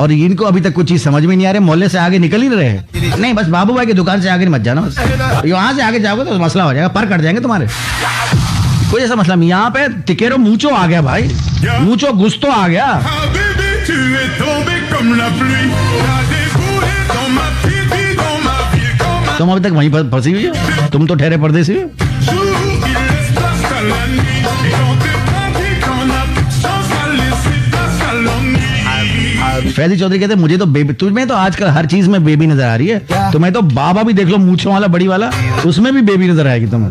और इनको अभी तक कुछ चीज समझ में नहीं आ रही। मोहल्ले से आगे निकल ही नहीं रहे। नहीं, बस बाबू भाई की दुकान से आगे मत जाना, बस यहाँ से आगे जाओगे तो मसला हो जाएगा, पर कट जाएंगे तुम्हारे। कोई ऐसा मसला नहीं। यहाँ पे टिकेरो मूचो आ गया भाई, मूचो गुस्तो आ गया। Habibi, tu es tombé comme la pluie. T'as découlé dans ma petite vie, dans ma vie comme un तुम अभी तक वहीं पर फंसी हुई हो, तुम तो ठहरे परदेसी हो। jour, il laisse place à la nuit. Et quand t'es parti, qu'on a plus de chance à laisser place à l'ennui. Faizi Chaudhary कहते हैं मुझे तो बेबी, तुम्हें तो आजकल हर चीज में बेबी नजर आ रही है। तुम्हें तो बाबा भी देख लो, मूंछों वाला बड़ी वाला, उसमें भी बेबी नजर आएगी तुम्हें।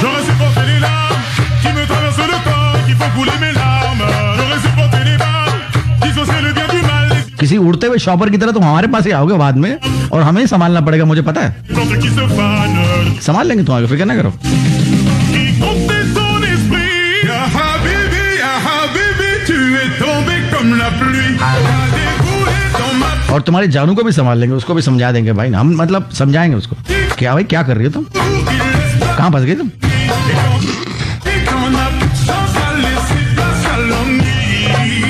J'aurais supporté les larmes qui me traversent le corps, qui font couler mes larmes. J'aurais supporté les balles, dissocier le bien du mal. Les किसी उड़ते हुए शॉपर की तरह तुम हमारे पास ही आओगे बाद में, और हमें ही संभालना पड़ेगा, मुझे पता है। plantes qui se fanent. संभाल लेंगे तुम्हारे, फिक्र ना करो। Qui comptait ton esprit. Ya Habibi, tu es tombé comme la pluie. T'as découlé dans ma और तुम्हारी जानू को भी संभाल लेंगे, उसको भी समझा देंगे भाई, हम मतलब समझाएंगे उसको। क्या भाई क्या कर रही हो तुम, कहाँ फंस गई तुम? Et qu'on a plus de chance à laisser place à l'ennui.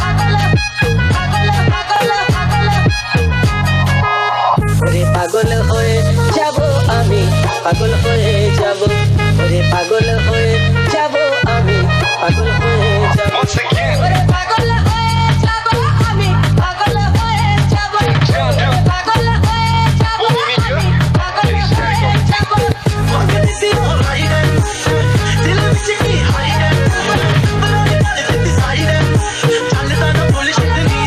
पागल পাগল হয়ে যাব ওরে পাগল হয়ে যাব আমি পাগল হয়ে যাব ওরে পাগল হয়ে যাব আমি পাগল হয়ে যাব পাগল হয়ে যাব আমি পাগল হয়ে যাব মনে দিছি হাইরে দিল ਵਿੱਚ ਕੀ ਹਾਈਰੇ ਬਲਾਰੇ ਨਾਲ ਦਿੱਤੀ ਸਾਈਰੇ ਚੱਲਦਾ ਨਾ ਪੁਲਿਸ ਦੀ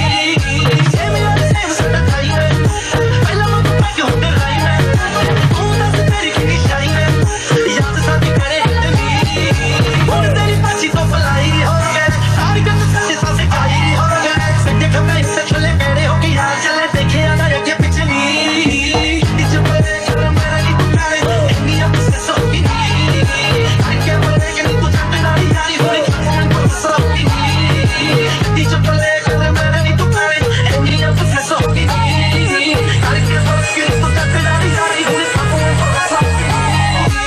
ਇਹ ਮੇਰਾ ਸੇਮ ਸੜਾ ਖਾਈਰੇ ਪਹਿਲਾਂ ਮੈਂ ਪੱਕ ਹੁੰਦੇ ਰਾਈਰੇ ਤੂੰ ਦੱਸ ਤੇਰੀ ਕੀ ਸ਼ਾਈਰੇ ਯਾਦ ਸਾਡੀ ਕਰੇ ਇਤਨੀ ਹੁਣ ਤੇਰੀ ਪਾਛੀ ਤੋਂ ਫਲਾਈ ਹੋ ਗਏ ਸਾਰੀ ਗੱਲ ਸੱਚੇ ਸਾਸੇ ਖਾਈ ਹੋ ਗਏ ਸੱਜੇ ਖੰਭੇ ਇੱਥੇ ਥੱਲੇ ਮੇਰੇ ਹੋ ਕੇ ਹਾਲ ਚੱਲੇ ਦੇਖਿਆ ਨਾ ਅੱਗੇ ਪਿੱਛੇ ਨਹੀਂ ਇੱਥੇ ਪਰੇ ਕਰ ਮੇਰਾ ਨਹੀਂ ਪੁਕਾਰੇ ਇੰਨੀ ਅਪਸੇ ਸੋਗੀ ਨਹੀਂ I can't believe que ni tu chante nadie nadie hoy como un profesor que ni dicho colega de manera ni tu padre en mi profesor que ni I can't believe que ni tu chante nadie nadie hoy como un profesor que ni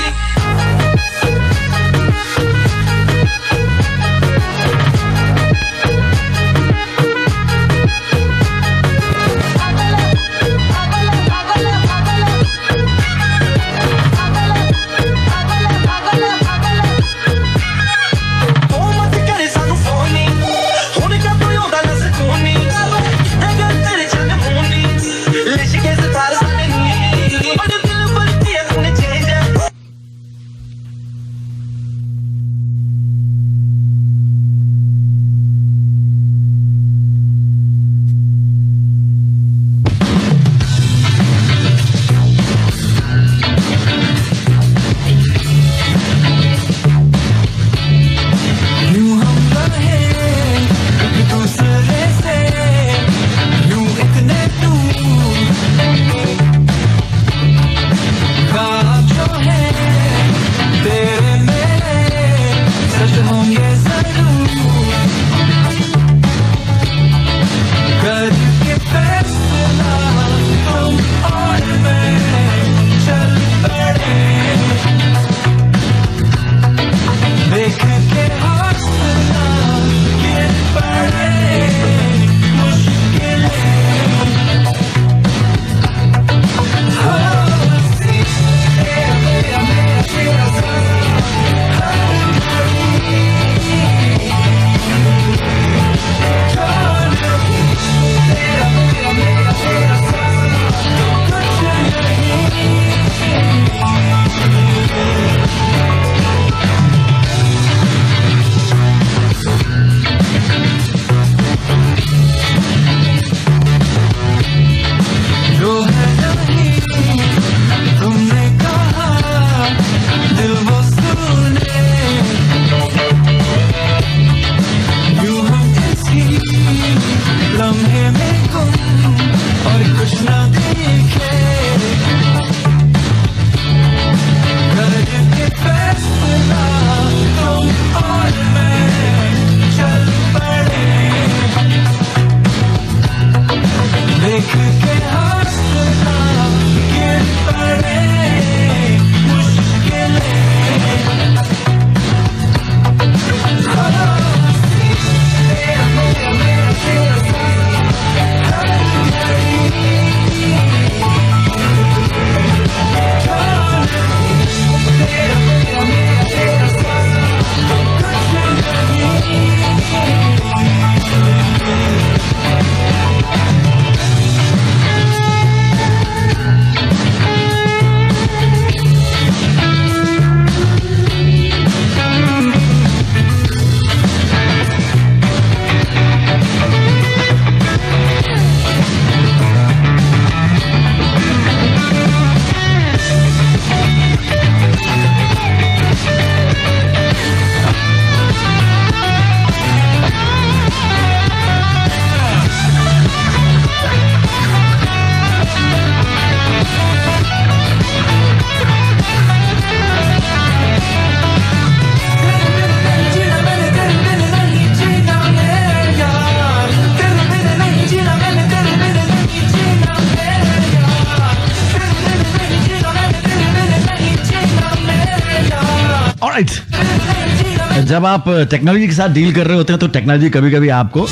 जब आप technology के साथ deal कर रहे होते हैं तो technology कभी कभी आपको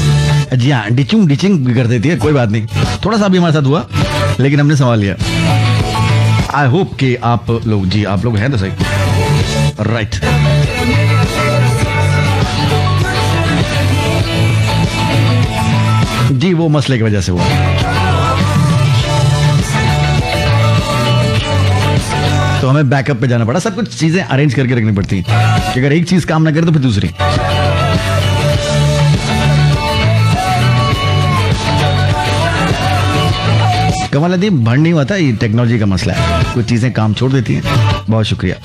जी हाँ डिचिंग भी कर देती है। कोई बात नहीं, थोड़ा सा भी हमारे साथ हुआ लेकिन हमने संभाल लिया। आई होप कि आप लोग हैं तो सही, राइट। जी वो मसले की वजह से हुआ। तो हमें बैकअप पे जाना पड़ा, सब कुछ चीजें अरेंज करके रखनी पड़ती हैं कि अगर एक चीज काम ना करे तो फिर दूसरी। कमाल दी भर नहीं हुआ था, ये टेक्नोलॉजी का मसला है, कुछ चीजें काम छोड़ देती हैं। बहुत शुक्रिया।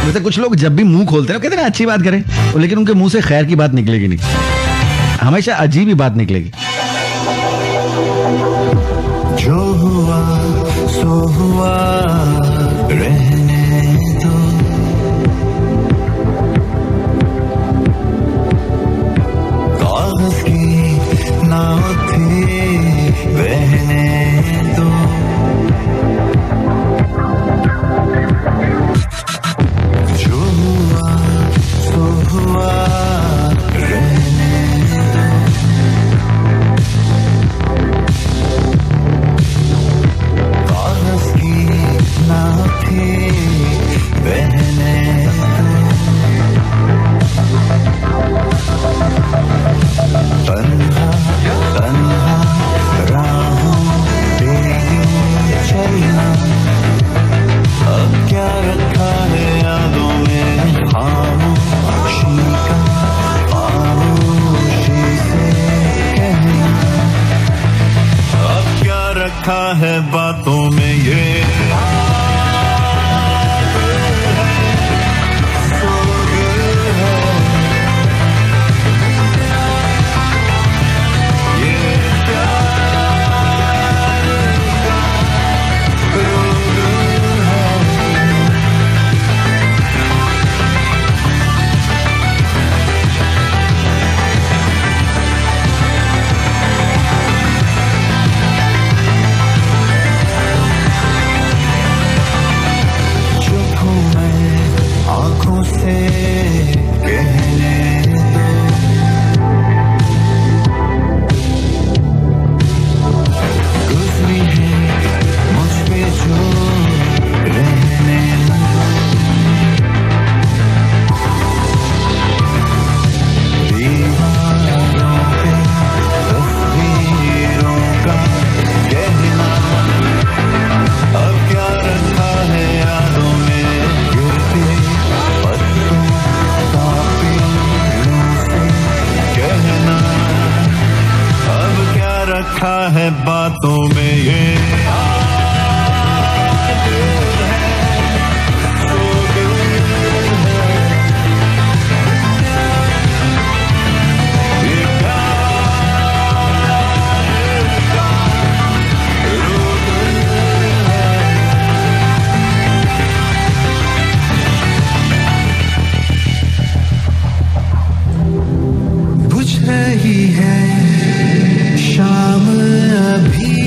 वैसे कुछ लोग जब भी मुंह खोलते हैं कहते हैं अच्छी बात करें, लेकिन उनके मुंह से खैर की बात निकलेगी नहीं, हमेशा अजीब ही बात निकलेगी। जो हुआ सो हुआ, रहने दो। कागज की नाव थी, बहने दो। जो हुआ सो हुआ, रहने दो। कागज की नाव थी, बहने दो। तन्हा तन्हा राहों पे यूं चलना, अब क्या रखा है यादों में खामोशी का, खामोशी से कहना। अब क्या रखा है बातों में ये से कहने दो। गुजरी है मुझ पे जो, रहने दो। दीवारों पे तस्वीरों का कहना, अब क्या रखा है यादों में गिरते कहना। अब क्या रखा है बातों में ये बुझ रही है शाम अभी,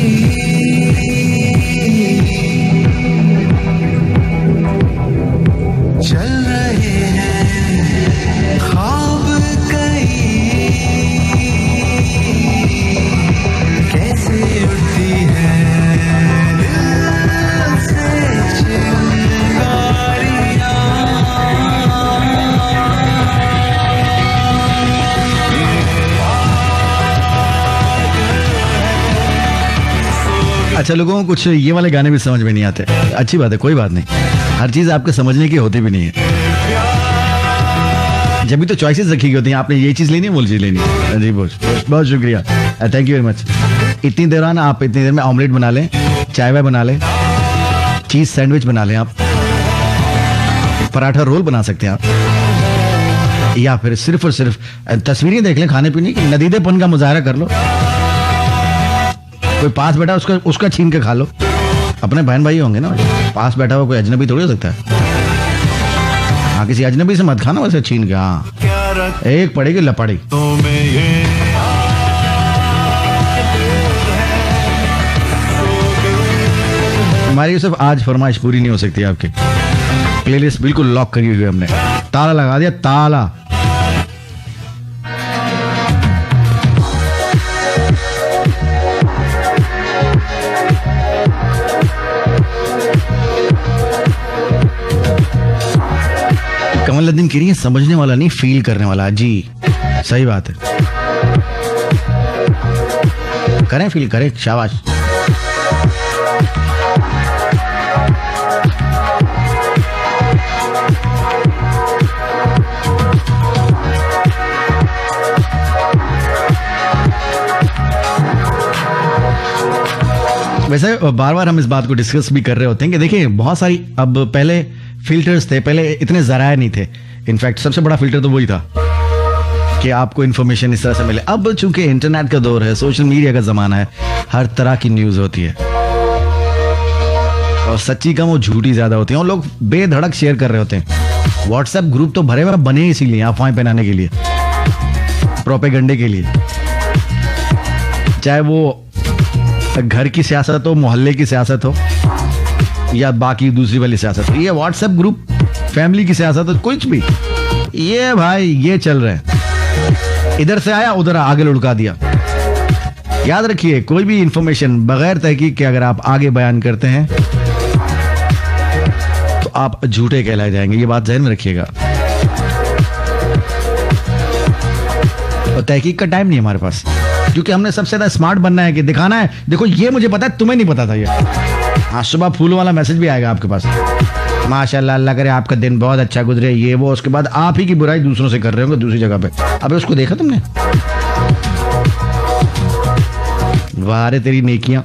चल रहे हैं ख्वाब कई, कैसे उड़ती है दिल से चिंगारियां। अच्छा, लोगों को कुछ ये वाले गाने भी समझ में नहीं आते, अच्छी बात है, कोई बात नहीं, हर चीज आपके समझने की होती भी नहीं है। जब भी तो चॉइसेस रखी गई होती हैं, आपने ये चीज लेनी है, वो चीज लेनी है। जी बहुत शुक्रिया, थैंक यू वेरी मच। इतनी देर में ऑमलेट बना लें, चाय वाय बना लें, चीज सैंडविच बना लें, आप पराठा रोल बना सकते हैं आप, या फिर सिर्फ और सिर्फ तस्वीरें देख लें खाने पीने की, नदीदेपन का मुजाहरा कर लो। कोई पास बैठा उसका छीन के खा लो, अपने बहन भाई होंगे ना, पास बैठा हुआ कोई अजनबी थोड़ी हो सकता है। हाँ, किसी अजनबी से मत खाना वैसे छीन के। हाँ, एक पड़ेगी लपड़ी। हमारी यूसुफ आज फरमाइश पूरी नहीं हो सकती आपकी। प्लेलिस्ट बिल्कुल लॉक करी हुई है हमने, ताला लगा दिया, ताला। कमलुद्दीन कह रही है समझने वाला नहीं, फील करने वाला। जी सही बात है, करें फील करें, शाबाश। वैसे बार बार हम इस बात को डिस्कस भी कर रहे होते हैं कि देखिए बहुत सारी, अब पहले फिल्टर्स थे, पहले इतने जराए नहीं थे। इनफैक्ट सबसे बड़ा फिल्टर तो वही था कि आपको इन्फॉर्मेशन इस तरह से मिले। अब चूंकि इंटरनेट का दौर है, सोशल मीडिया का जमाना है, हर तरह की न्यूज होती है और सच्ची कम और झूठी ज्यादा होती है और लोग बेधड़क शेयर कर रहे होते हैं। व्हाट्सएप ग्रुप तो भरे हुए बने इसीलिए अफवाहें पहनाने के लिए, प्रोपेगेंडे के लिए, चाहे वो घर की सियासत हो, मोहल्ले की सियासत हो या बाकी दूसरी वाली सियासत। ये व्हाट्सएप ग्रुप फैमिली की सियासत हो, कुछ भी, ये भाई ये चल रहे हैं, इधर से आया उधर आगे लुढ़का दिया। याद रखिए कोई भी इंफॉर्मेशन बगैर तहकीक के अगर आप आगे बयान करते हैं तो आप झूठे कहलाए जाएंगे, ये बात ध्यान में रखिएगा। और तहकीक का टाइम नहीं हमारे पास, क्योंकि हमने सबसे ज्यादा स्मार्ट बनना है कि दिखाना है देखो ये मुझे पता है, तुम्हें नहीं पता था ये। हाँ, सुबह फूल वाला मैसेज भी आएगा आपके पास, माशाल्लाह अल्लाह करे आपका दिन बहुत अच्छा गुजरे, ये वो, उसके बाद आप ही की बुराई दूसरों से कर रहे होंगे दूसरी जगह पे। अबे उसको देखा तुमने, वाह रे तेरी नेकियां।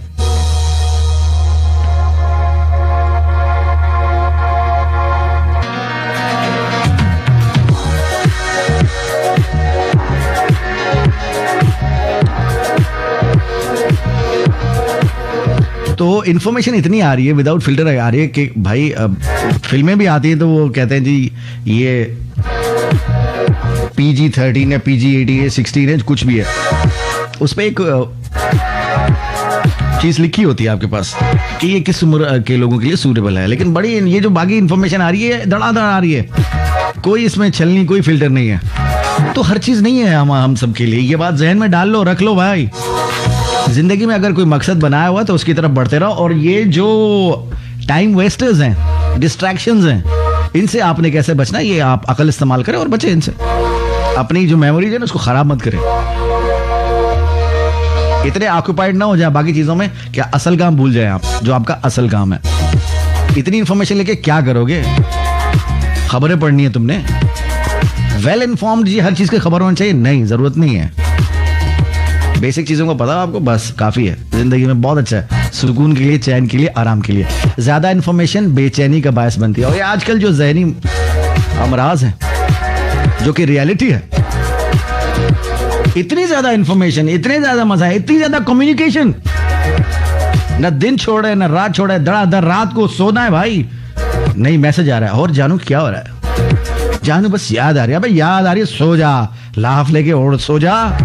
तो इन्फॉर्मेशन इतनी आ रही है विदाउट फिल्टर आ रही है कि भाई फिल्में भी आती हैं तो वो कहते हैं जी ये PG-13 है, PG-18 है, 16 है, कुछ भी है, उस पर एक चीज लिखी होती है आपके पास कि ये किस उम्र के लोगों के लिए सूटेबल है। लेकिन बड़ी ये जो बाकी इन्फॉर्मेशन आ रही है धड़ाधड़ आ रही है, कोई इसमें छलनी, कोई फिल्टर नहीं है। तो हर चीज नहीं है हम सब के लिए, ये बात जहन में डाल लो, रख लो भाई। जिंदगी में अगर कोई मकसद बनाया हुआ तो उसकी तरफ बढ़ते रहो, और ये जो टाइम वेस्टर्स हैं, डिस्ट्रैक्शंस हैं, इनसे आपने कैसे बचना, ये आप अकल इस्तेमाल करें और बचें इनसे। अपनी जो मेमोरीज है ना उसको खराब मत करें, इतने ऑक्यूपाइड ना हो जाए बाकी चीजों में क्या असल काम भूल जाए आप, जो आपका असल काम है। इतनी इंफॉर्मेशन लेके क्या करोगे, खबरें पढ़नी है तुमने, वेल इन्फॉर्म्ड जी हर चीज की खबर होनी चाहिए, नहीं, जरूरत नहीं है। बेसिक चीजों को पता आपको, बस काफी है, जिंदगी में बहुत अच्छा है, सुकून के लिए, चैन के लिए, आराम के लिए। ज्यादा इन्फॉर्मेशन बेचैनी का बायस बनती है, और ये आजकल जो जहनी अमराज है जो कि रियलिटी है, इतनी ज्यादा इन्फॉर्मेशन, इतने ज्यादा मजा है, इतनी ज्यादा कम्युनिकेशन, न दिन छोड़े न रात छोड़े, धड़ाधड़ रात को सोना है भाई, नहीं मैसेज आ रहा है और जानू क्या हो रहा है, जानू बस याद आ रही है, भाई याद आ रही है, सो जा, लाफ लेके ओढ़ सो जा,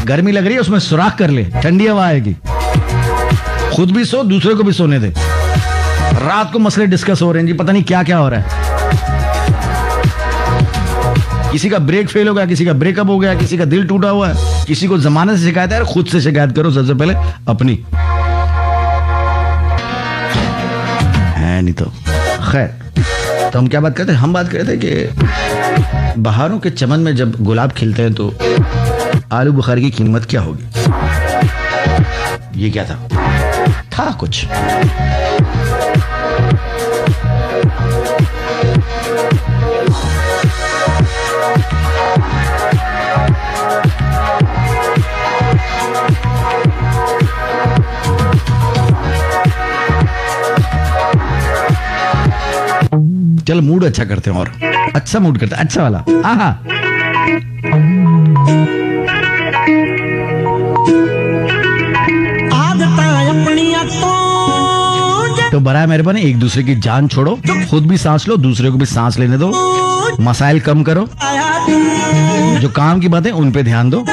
गर्मी लग रही है उसमें सुराख कर ले, ठंडी हवा आएगी, खुद भी सो, दूसरे को भी सोने दे। रात को मसले डिस्कस हो रहे हैं जी, पता नहीं क्या क्या हो रहा है, किसी का ब्रेक फेल हो गया, किसी का ब्रेकअप हो गया, किसी का दिल टूटा हुआ है, किसी को जमाने से शिकायत है, खुद से शिकायत करो सबसे पहले अपनी, है नहीं तो खैर। तो हम क्या बात करते हैं, हम बात करते हैं कि बहारों के चमन में जब गुलाब खिलते हैं तो आलू बुखारे की कीमत क्या होगी। ये क्या था कुछ। चलो मूड अच्छा करते हैं, और अच्छा मूड करते हैं, अच्छा वाला। आहा तो बराए मेहरबानी एक दूसरे की जान छोड़ो, खुद भी सांस लो, दूसरे को भी सांस लेने दो। मसाइल कम करो, जो काम की बातें उन पे ध्यान दो।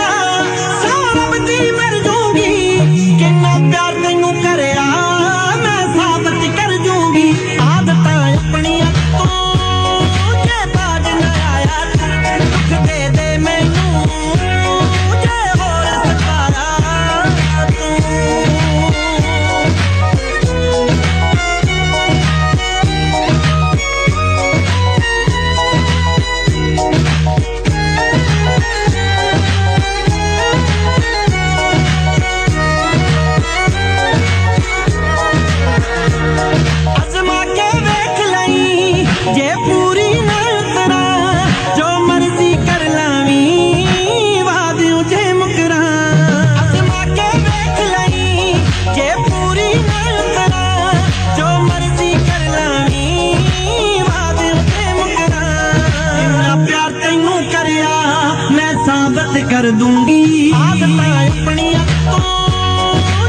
कर दूंगी आदतां अपनियां तो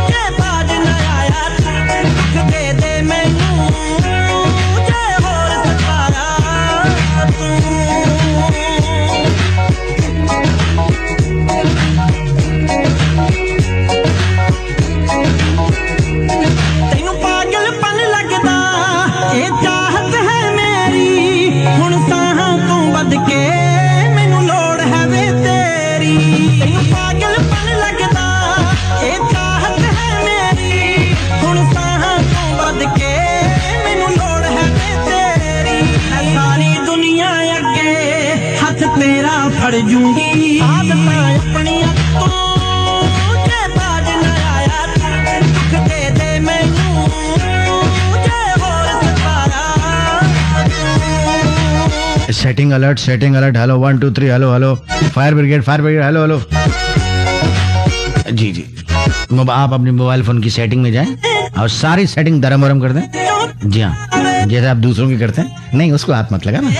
जे बाज न आया दुख दे दे मैनू जे होर सताया तैनू पागलपन लगदा ए चाहत है मेरी हुण साहां तों बद के मैनू लोड़ है वे तेरी तैनू पागलपन लगदा ए चाहत है मेरी हुण साहां तों बद के मैनू लोड़ है वे तेरी मैं सारी दुनिया अगे हथ तेरा फड़ जूंगी आदतां अपनियां तो जे बाज न आया दुख दे दे मैनू जे होर सताया setting alert, hello 1 2 3, hello fire brigade, hello जी जी। आप अपने मोबाइल फोन की सेटिंग में जाएं और सारी सेटिंग दरम बरम कर दें। जी हाँ, जैसे आप दूसरों की करते हैं। नहीं, उसको हाथ मत लगा ना।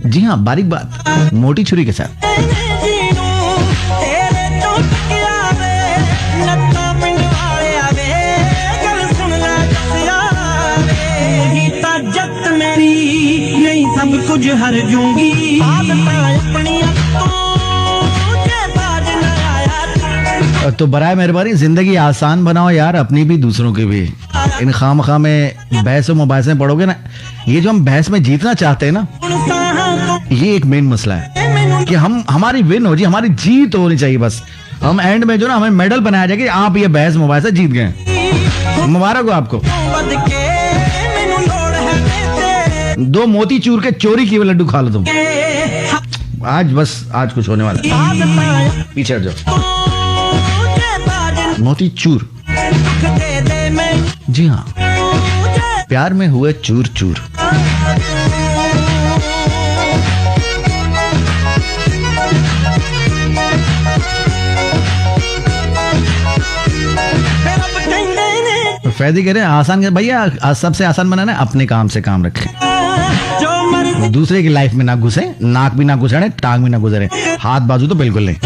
जी हाँ, बारीक बात मोटी छुरी के साथ। सब कुछ हर जूंगी आदतां अपनियां तो जे बाज न आया तो बराए मेहरबानी जिंदगी आसान बनाओ यार, अपनी भी दूसरों की भी। इन खामखा में बहस और मुबाहिसे पढ़ोगे ना, ये जो हम बहस में जीतना चाहते हैं ना, ये एक मेन मसला है कि हमारी विन हो जी, हमारी जीत होनी चाहिए बस। हम एंड में जो ना हमें मेडल बनाया जाए कि आप ये बहस मुबाहिसा जीत गए, मुबारक हो आपको। 2 मोती चूर के चोरी किए लड्डू खा लो तुम आज, बस आज कुछ होने वाला है। पीछे हट जाओ। मोती चूर, जी हाँ, प्यार में हुए चूर चूर। फैदी कह रहे हैं आसान, भैया सबसे आसान बनाना है अपने काम से काम रखें, दूसरे की लाइफ में ना घुसे, नाक भी ना घुसड़े, टांग भी ना गुजरे, हाथ बाजू तो बिल्कुल नहीं।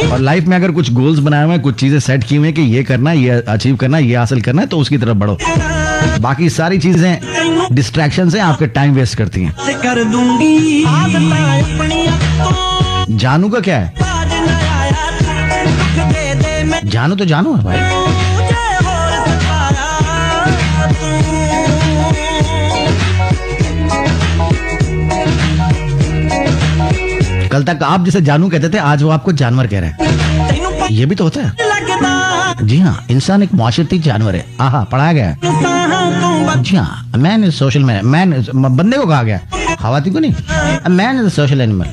और लाइफ में अगर कुछ गोल्स बनाए हुए हैं, कुछ चीजें सेट की हुई हैं कि ये करना है, ये अचीव करना है, ये हासिल करना है, तो उसकी तरफ बढ़ो। बाकी सारी चीजें डिस्ट्रैक्शन से आपके टाइम वेस्ट करती हैं। जानू का क्या है? जानू तो जानू है भाई। कल तक आप जिसे जानू कहते थे, आज वो आपको जानवर कह रहे हैं। ये भी तो होता है। जी हाँ, इंसान एक माशरती जानवर है। आहा, पढ़ाया गया है। जी हाँ, मैन इज सोशल मैन, बंदे को कहा गया, खवाती को नहीं। Man is social animal.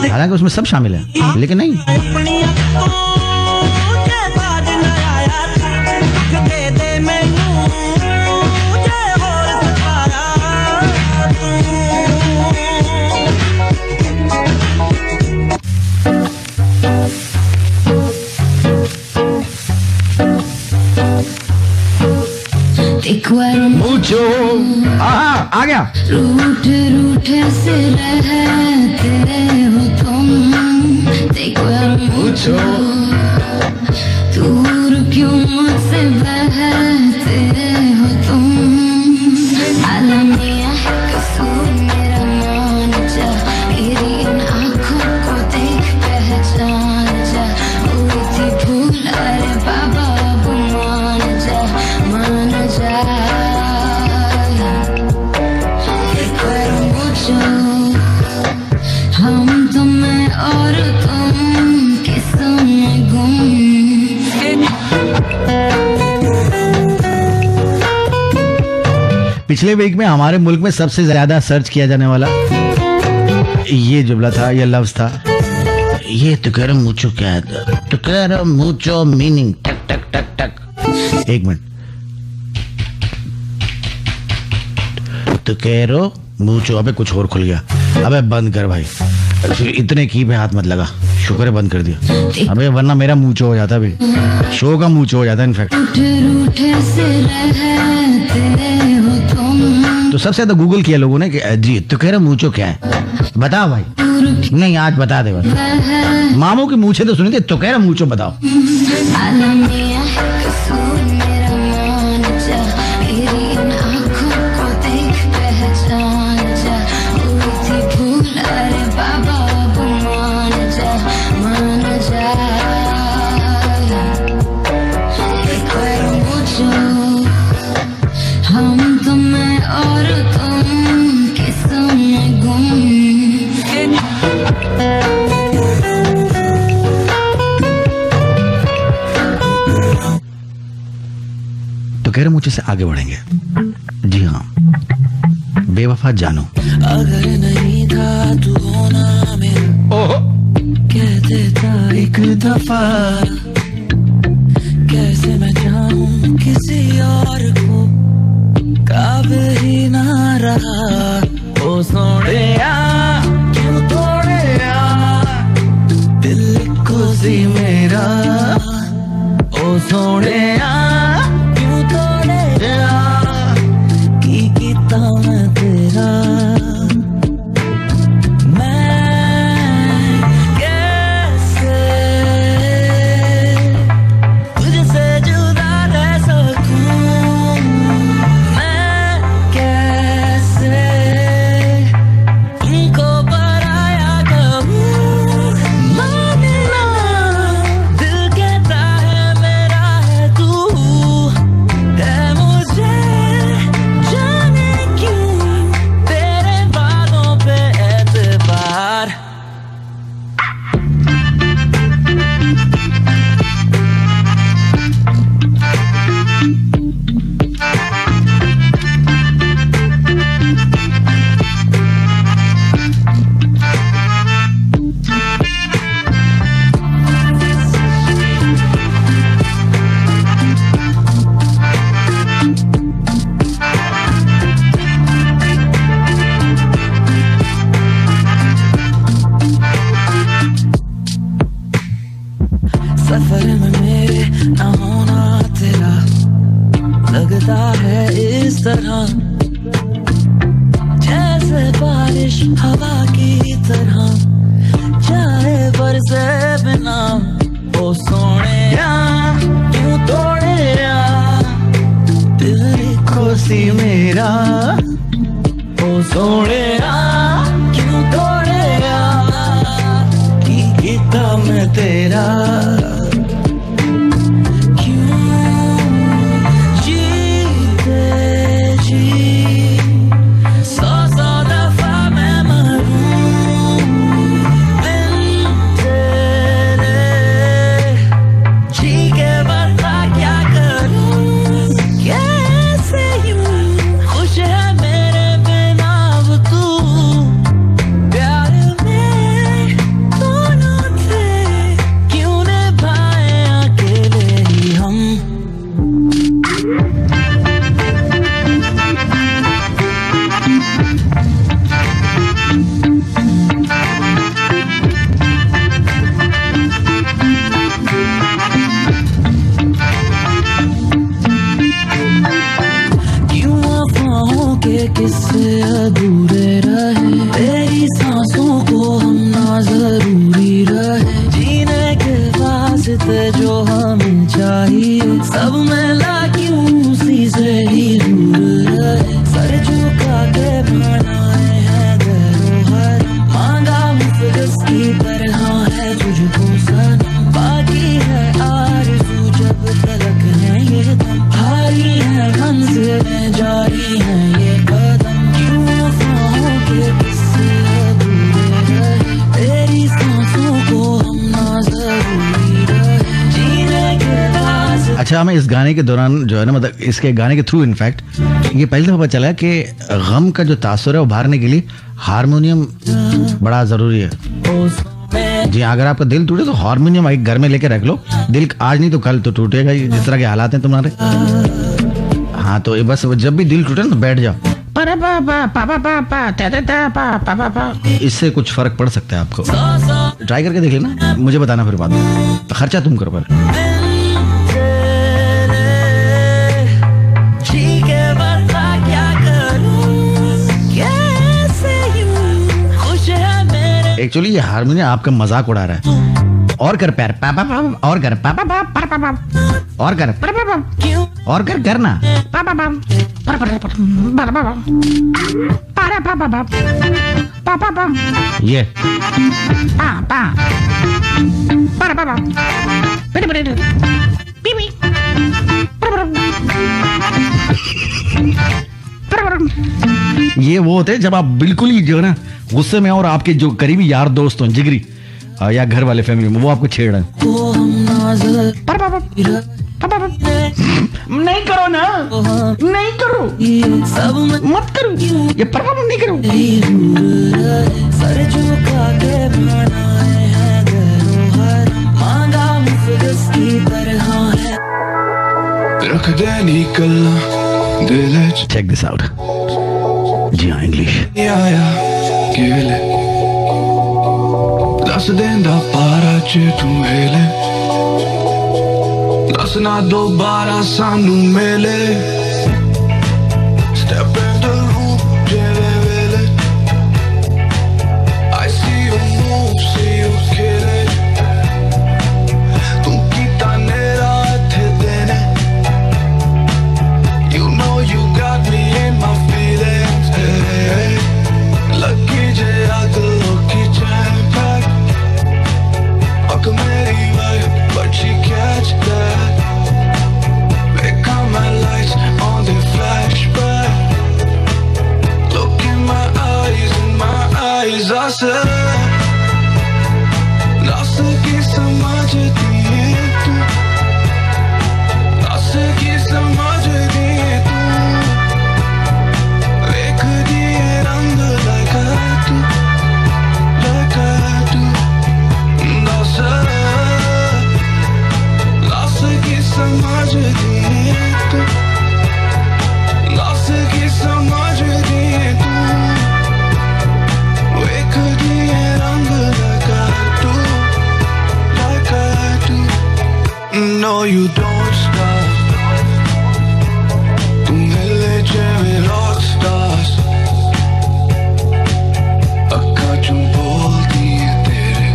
हालांकि उसमें सब शामिल है, लेकिन नहीं। मुझो आ गया। रूठे रूठे से रहते हो तुम, मुझो दूर क्यों मुझसे बहते हो तुम। पिछले वीक में हमारे मुल्क में सबसे ज्यादा सर्च किया जाने वाला ये जुमला था, ये लफ्ज था, ये तो कह रहा मुचो क्या है, तो कह रहा मुचो मीनिंग टक टक टक टक। एक मिनट, तो कह रो मुचो, अबे कुछ और खुल गया, अबे बंद कर भाई, इतने की पे हाथ मत लगा, शुक्र है बंद कर दिया, अबे वरना मेरा मूचो हो जाता, अभी शो का मूचो हो जाता इनफैक्ट। तो सबसे ज्यादा गूगल किया लोगों ने कि जी तो कह रहा मूचो क्या है, बताओ भाई, नहीं आज बता दे बस, मामू की मूछे तो सुनी थी, तो कह रहा मूचो बताओ। हम तुम्हें और तुम किस्सों में गुम। तो कह रहे मुझे से आगे बढ़ेंगे। जी हाँ, बेवफा जानो, अगर नहीं था तू होना मेरा, कह देता एक दफा, कैसे मैं चाहूं किसी और को, काबिल ही ना रहा। ओ सोनिया क्यों तोड़िया दिल को सी मेरा, ओ सोनिया क्यों तोड़िया की कीता मैं तेरा। सफर में मेरे न होना तेरा लगता है इस तरह, जैसे बारिश हवा की तरह चाहे बरसे बिना। ओ सोनिया क्यों तोड़िया दिल को सी मेरा, ओ सोनिया क्यों तोड़िया की गीता मैं तेरा। अच्छा, हमें इस गाने के दौरान जो है ना, मतलब इसके गाने के थ्रू इनफैक्ट ये पहली दफा पता चला कि गम का जो तासुर है उभारने के लिए हारमोनियम बड़ा जरूरी है। जी, अगर आपका दिल टूटे तो हारमोनियम एक घर में लेके रख लो। दिल आज नहीं तो कल तो टूटेगा ही, जिस तरह के हालात हैं तुम्हारे। हाँ, तो बस जब भी दिल टूटे ना तो बैठ जाओ, इससे कुछ फर्क पड़ सकता है आपको। ट्राई करके देख लेना, मुझे बताना फिर बाद में। खर्चा तुम करो पहले। एक्चुअली ये हारमोनियम आपका मजाक उड़ा रहा है। और कर पैर पापा पापा, और कर पापा पापा पापा, और कर और कर करना ये ये वो होते हैं जब आप बिल्कुल ही जो है ना गुस्से में, और आपके जो करीबी यार दोस्त हों, जिगरी या घर वाले फैमिली में, वो आपको छेड़ रहे हैं। नहीं करो ना, नहीं करो, मत करो, ये परवा नहीं करो। Check this out. जी हाँ, इंग्लिश। ਦੱਸ ਦਿੰਦਾ ਪਾਰਾ ਚ ਤੂੰ ਵੇਲੇ, ਦੱਸ ਨਾ ਦੁਬਾਰਾ ਸਾਨੂੰ ਮਿਲੇ। Step in the room, ਜਿਹੜੇ ਵੇਲੇ I see you move, see you kill it। ਤੂੰ ਕੀਤਾ ਨੇਰਾ ਇੱਥੇ ਦੇਨੇ, you know you got me in my feelings। ਲੱਗੀ ਜੇ ਅੱਗ ਲੋਕੀ ਚੈਨ ਪੈਕ, ਮੇਰੀ wife, but she catch that। Make all my lights on the flashback। Look in my eyes, I said, ना सकी समझती है तू, ना सकी समझती है तू। देख दिए रंग लगा तू, लगा तू। समझती है तू, लाश की समझती है तू। एक दिए रंग लगा तू, लगा तू। No, you don't stop, तुम मिले जेवे rock stars। अक्का चुम बोलती है तेरे,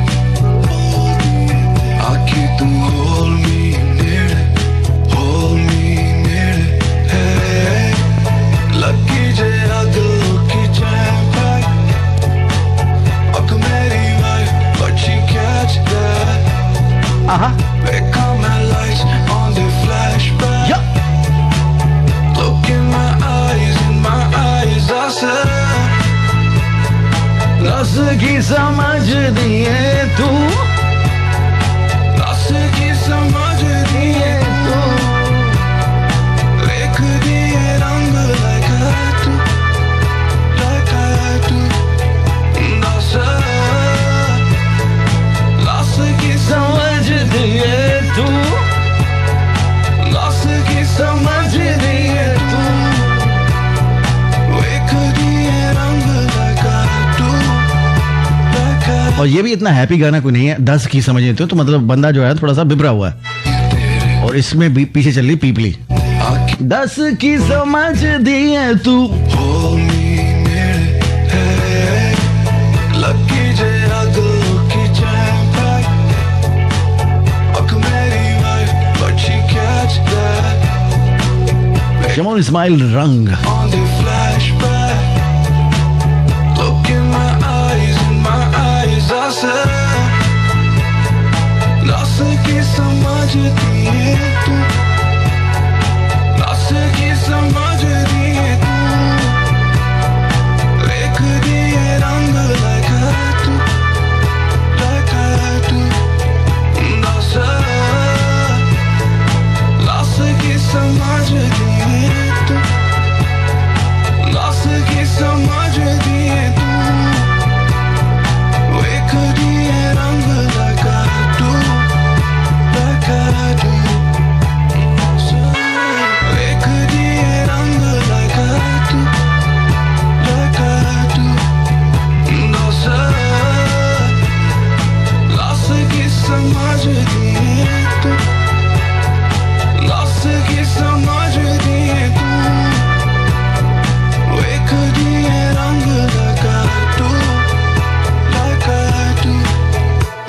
आखी तुम hold me। They call my lights on the flashback। Yep. Look in my eyes, I said, नस की समझ दिए तू, नस की समझ दिए तू। देख दिए रंग लगा तू, लगा तू। नस की समझ दिए तू, लाश की समझ दिए तू। एक दिए रंग लगा तू, लगा। और ये भी इतना हैप्पी गाना कोई नहीं है। 10 की समझ लेते हो तो मतलब बंदा जो है थोड़ा सा बिबरा हुआ है, और इसमें भी पीछे चल रही पीपली। 10 की समझ दिए तू, लकी जे अगल की चैन पैक। शमोन इस्माइल रंग। On the flashback, look in my eyes, I said, ना सकी समझती है तू, ना सकी समझती है तू। देख दिए रंग लगा तू, लगा तू। ना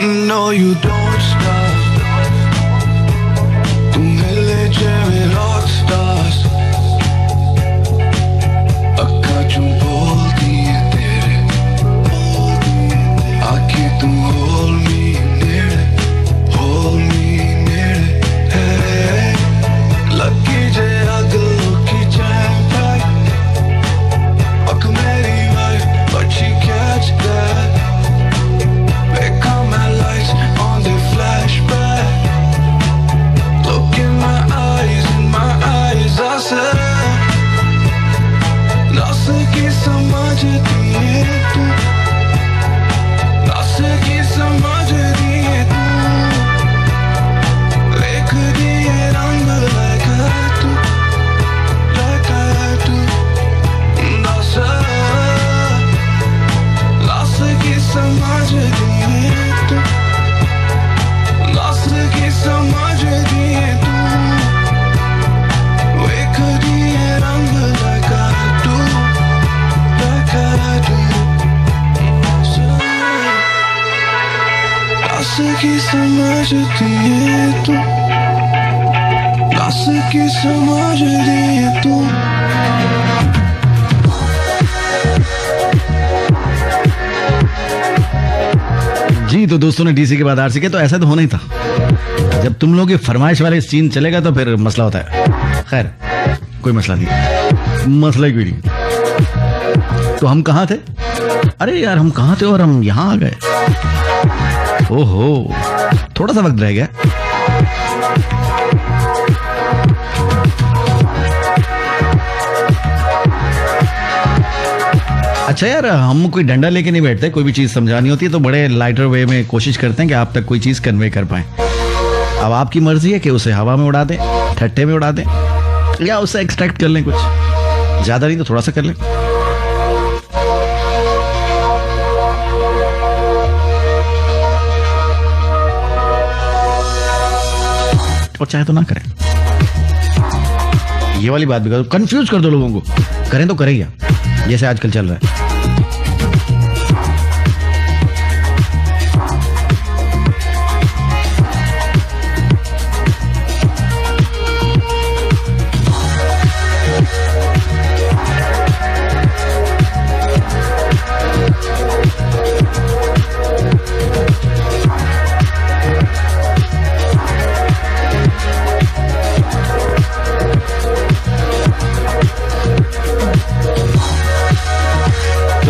No, you don't stop. Tu mille gemme rockstars. Akka chum bolti hai tere. Aake tu hold me near. Hold me near. Hey, lucky je aglo ki jam tight. Akka meri wife, but she catch that. की समझती है तू, नास की समझ रही है तू। जी तो दोस्तों ने डीसी के बाद आरसी के, तो ऐसा तो होना ही था। जब तुम लोग की फरमाइश वाले सीन चलेगा तो फिर मसला होता है। खैर कोई मसला नहीं, मसला ही कोई नहीं। तो हम कहाँ थे? अरे यार हम कहाँ थे और हम यहाँ आ गए। ओहो थोड़ा सा वक्त रह गया। अच्छा यार हम कोई डंडा लेके नहीं बैठते, कोई भी चीज समझानी होती है तो बड़े लाइटर वे में कोशिश करते हैं कि आप तक कोई चीज कन्वे कर पाए। अब आपकी मर्जी है कि उसे हवा में उड़ा दें, ठट्टे में उड़ा दें, या उसे एक्सट्रैक्ट कर लें, कुछ ज्यादा नहीं तो थोड़ा सा कर लें। और चाहे तो ना करें, ये वाली बात भी करो, कंफ्यूज कर दो लोगों को। करें तो करें क्या, जैसे आजकल चल रहा है।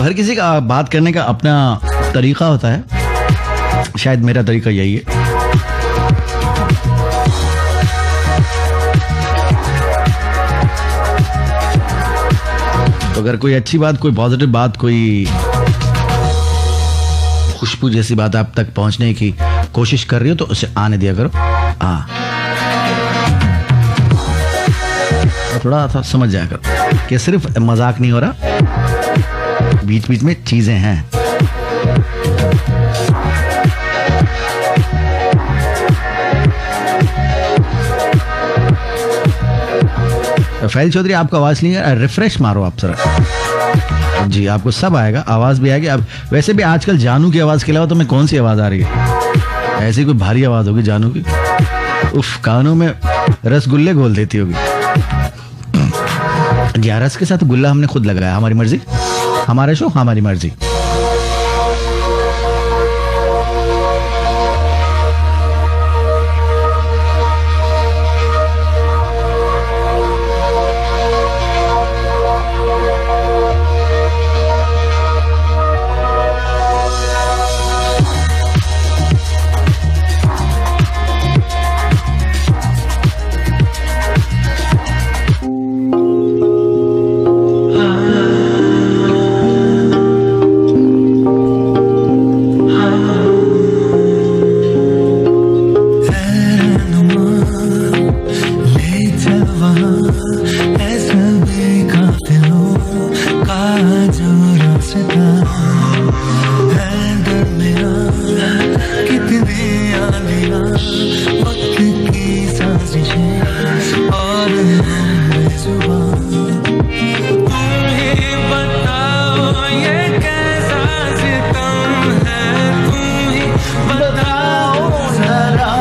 हर किसी का बात करने का अपना तरीका होता है, शायद मेरा तरीका यही है। तो अगर कोई अच्छी बात, कोई पॉजिटिव बात, कोई खुशबू जैसी बात आप तक पहुंचने की कोशिश कर रही हो तो उसे आने दिया करो। हाँ थोड़ा सा समझ जाया करो कि सिर्फ मजाक नहीं हो रहा, बीच बीच में चीजें हैं। फैल चौधरी आपको आवाज नहीं है, रिफ्रेश मारो आप जरा। जी आपको सब आएगा, आवाज भी आएगी। अब वैसे भी आजकल जानू की आवाज के अलावा तो मैं कौन सी आवाज आ रही है? ऐसी कोई भारी आवाज होगी जानू की, उफ कानों में रसगुल्ले घोल देती होगी। रस के साथ गुल्ला हमने खुद लगाया, हमारी मर्जी, हमारा शो हमारी मर्जी। बताओ जरा,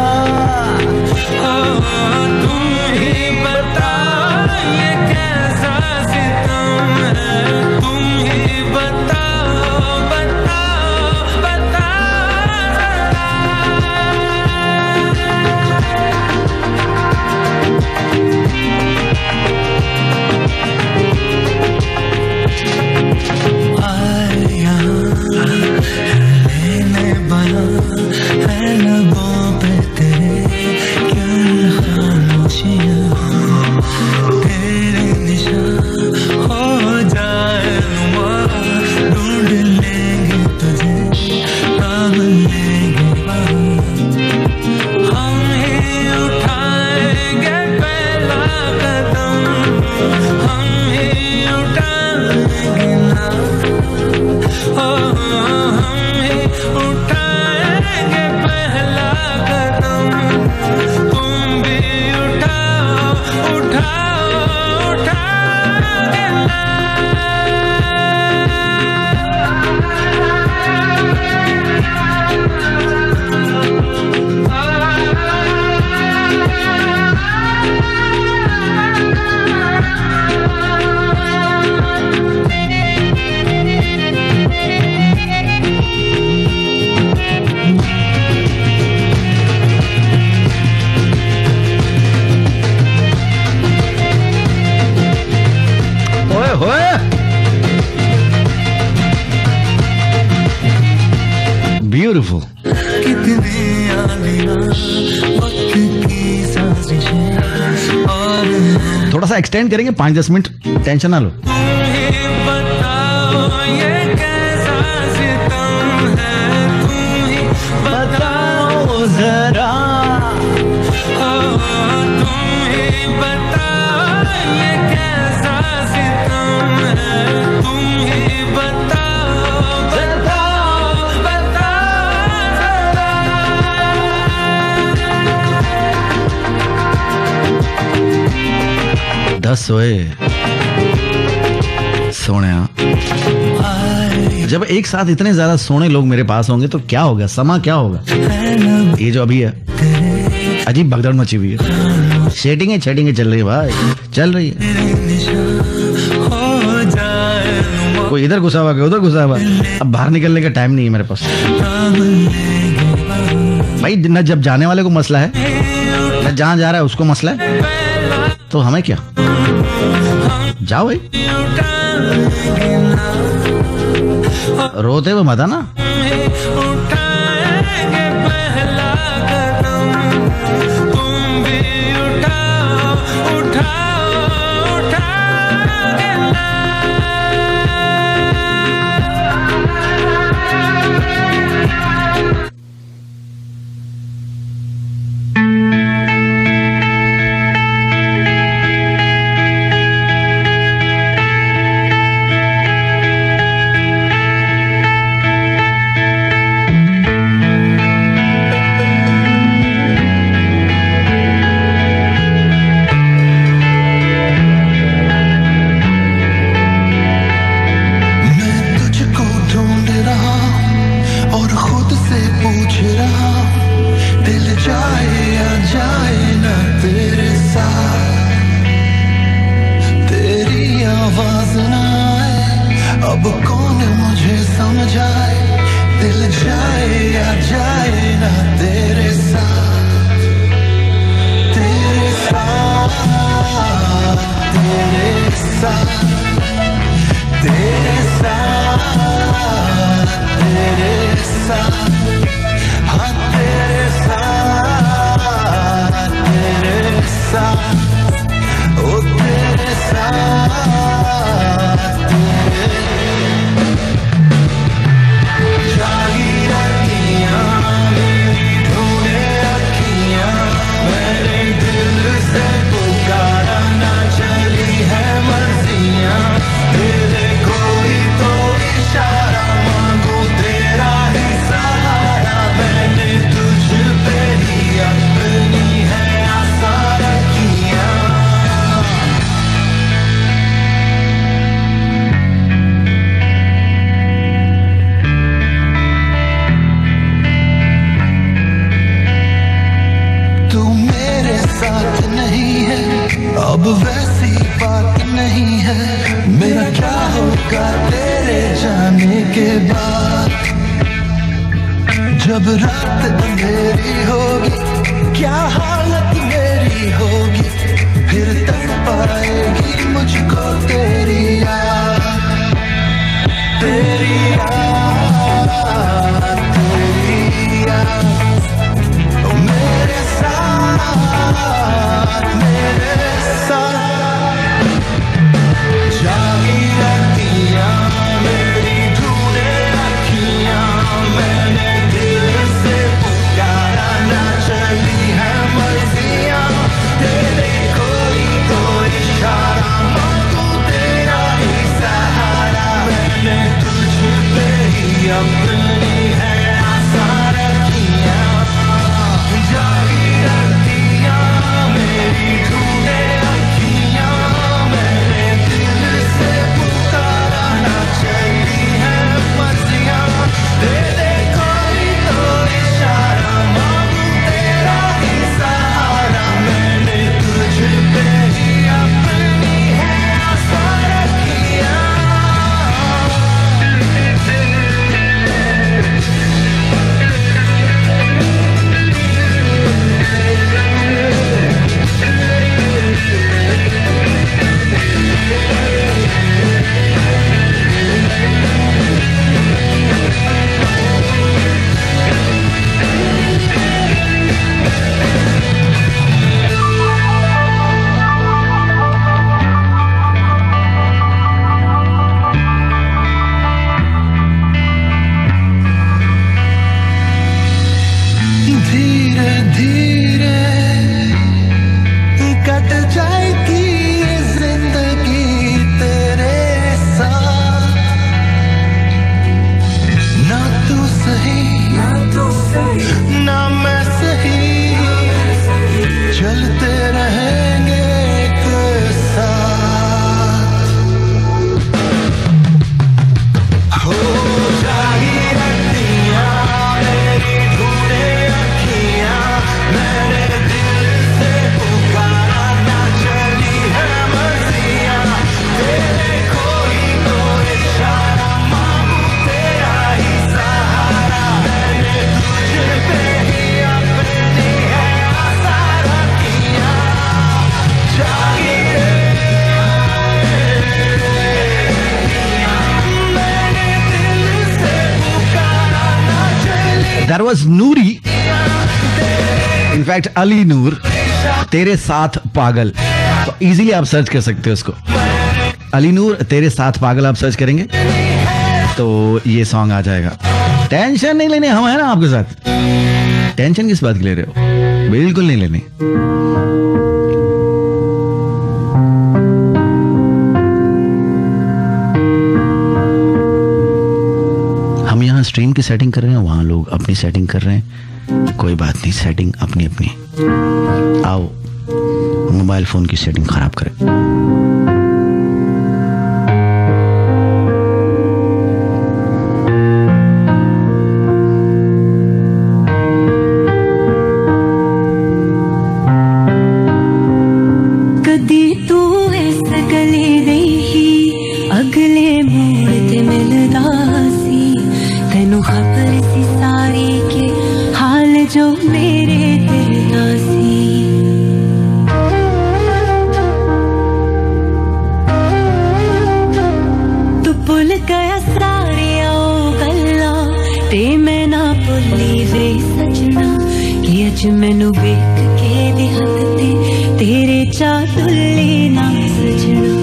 तुम ही बताओ ये कैसा सितम है, तुम ही बताओ बताओ बताओ जरा। आया लेने बना है लबों पे तेरे, क्या खामोशियाँ तेरे निशान हो जाए नुमा, ढूंढ लेंगे तुझे पागल लेंगे वहाँ, हम ही उठाएंगे पहला कदम, हम ही उठाएंगे ना, हम ही उठाएंगे पहला कदम, तुम भी उठाओ उठाओ उठाओगे ना। ओए होए, ब्यूटीफुल। कितनी आलिया वक्त की साजिशें और थोड़ा सा एक्सटेंड करेंगे 5-10 मिनट, टेंशन ना लो। तुम ही बताओ ये कैसा सितम है, तुम ही बताओ जरा, तुम ही बताओ ये कैसा सितम है, तुम ही बताओ बताओ बताओ जरा। 10 सोए सोने। जब एक साथ इतने ज्यादा सोने लोग मेरे पास होंगे तो क्या होगा, समा क्या होगा। ये जो अभी है अजीब भगदड़ मची हुई है, शेटिंग चल रही है भाई, चल रही है। कोई इधर घुसा हुआ, कोई उधर घुसा हुआ। अब बाहर निकलने का टाइम नहीं है मेरे पास भाई। न जब जाने वाले को मसला है, न जहां जा रहा है उसको मसला है, तो हमें क्या। जाओ भाई, रोते हुए मत आना। उठाएंगे पहला कदम, तुम भी उठाओ उठाओ उठाओगे ना। अब कौन मुझे समझाए, दिल जाए या जाए ना तेरे साथ, तेरे साथ, तेरे साथ, तेरे साथ, तेरे साथ, हाँ तेरे साथ, तेरे साथ, ओ तेरे साथ, जागी रतियाँ मेरी अब वैसी बात नहीं है, मेरा क्या होगा तेरे जाने के बाद। जब रात अंधेरी होगी, क्या हालत मेरी होगी, फिर तक पाएगी मुझको तेरी याद, तेरी याद, तेरी याद। मेरे साथ, मेरे साथ जागी रतियां मेरी ढूंढे अखियां, मैंने दिल से पुकारा ना चली है मर्जियां, तेरे कोई तो इशारा मांगू तेरा ही सहारा, मैंने तुझ पे ही अपनी है आशा रखियां, जागी रतियां मेरी ढूंढे अखियां, मैंने दिल से पुकारा ना चली है मर्जियां, तेरे कोई तो इशारा मांगू तेरा ही सहारा, मैंने तुझ पे ही अपनी है आशा रखियां। धीरे धीरे कट जाएगी ये जिंदगी तेरे साथ, ना तू सही ना मैं सही, चलते रहेंगे एक साथ। हो जागी रतियां मेरी ढूंढे अखियां, मैंने दिल से पुकारा ना चली है मर्जियां, तेरे कोई तो इशारा मांगू तेरा ही सहारा, मैंने तुझ पे ही अपनी है आशा रखियां, जागी मैंने दिल से पुकारा ना चली। That was Noori. In fact Ali Noor, तेरे साथ पागल। तो इजीली आप सर्च कर सकते हो उसको, अली नूर तेरे साथ पागल आप सर्च करेंगे तो ये सॉन्ग आ जाएगा। टेंशन नहीं लेने, हम है ना आपके साथ। टेंशन किस बात की ले रहे हो, बिल्कुल नहीं लेनी। हम यहाँ स्ट्रीम की सेटिंग कर रहे हैं, वहां लोग अपनी सेटिंग कर रहे हैं, कोई बात नहीं, सेटिंग अपनी अपनी। आओ मोबाइल फोन की सेटिंग खराब करें। कदी तू इस गले नहीं अगले मोड़ ते मिलदा सी, तैनू खबर सी सारी के हाल जो मेरे दिल दा सी। तू भुल गया सारिया ओ गल्लां ते मैं ना भुल्ली वे सजना, कि अज मैनू वेख के भी हद ते तेरे चा तुल्ले ना सजना।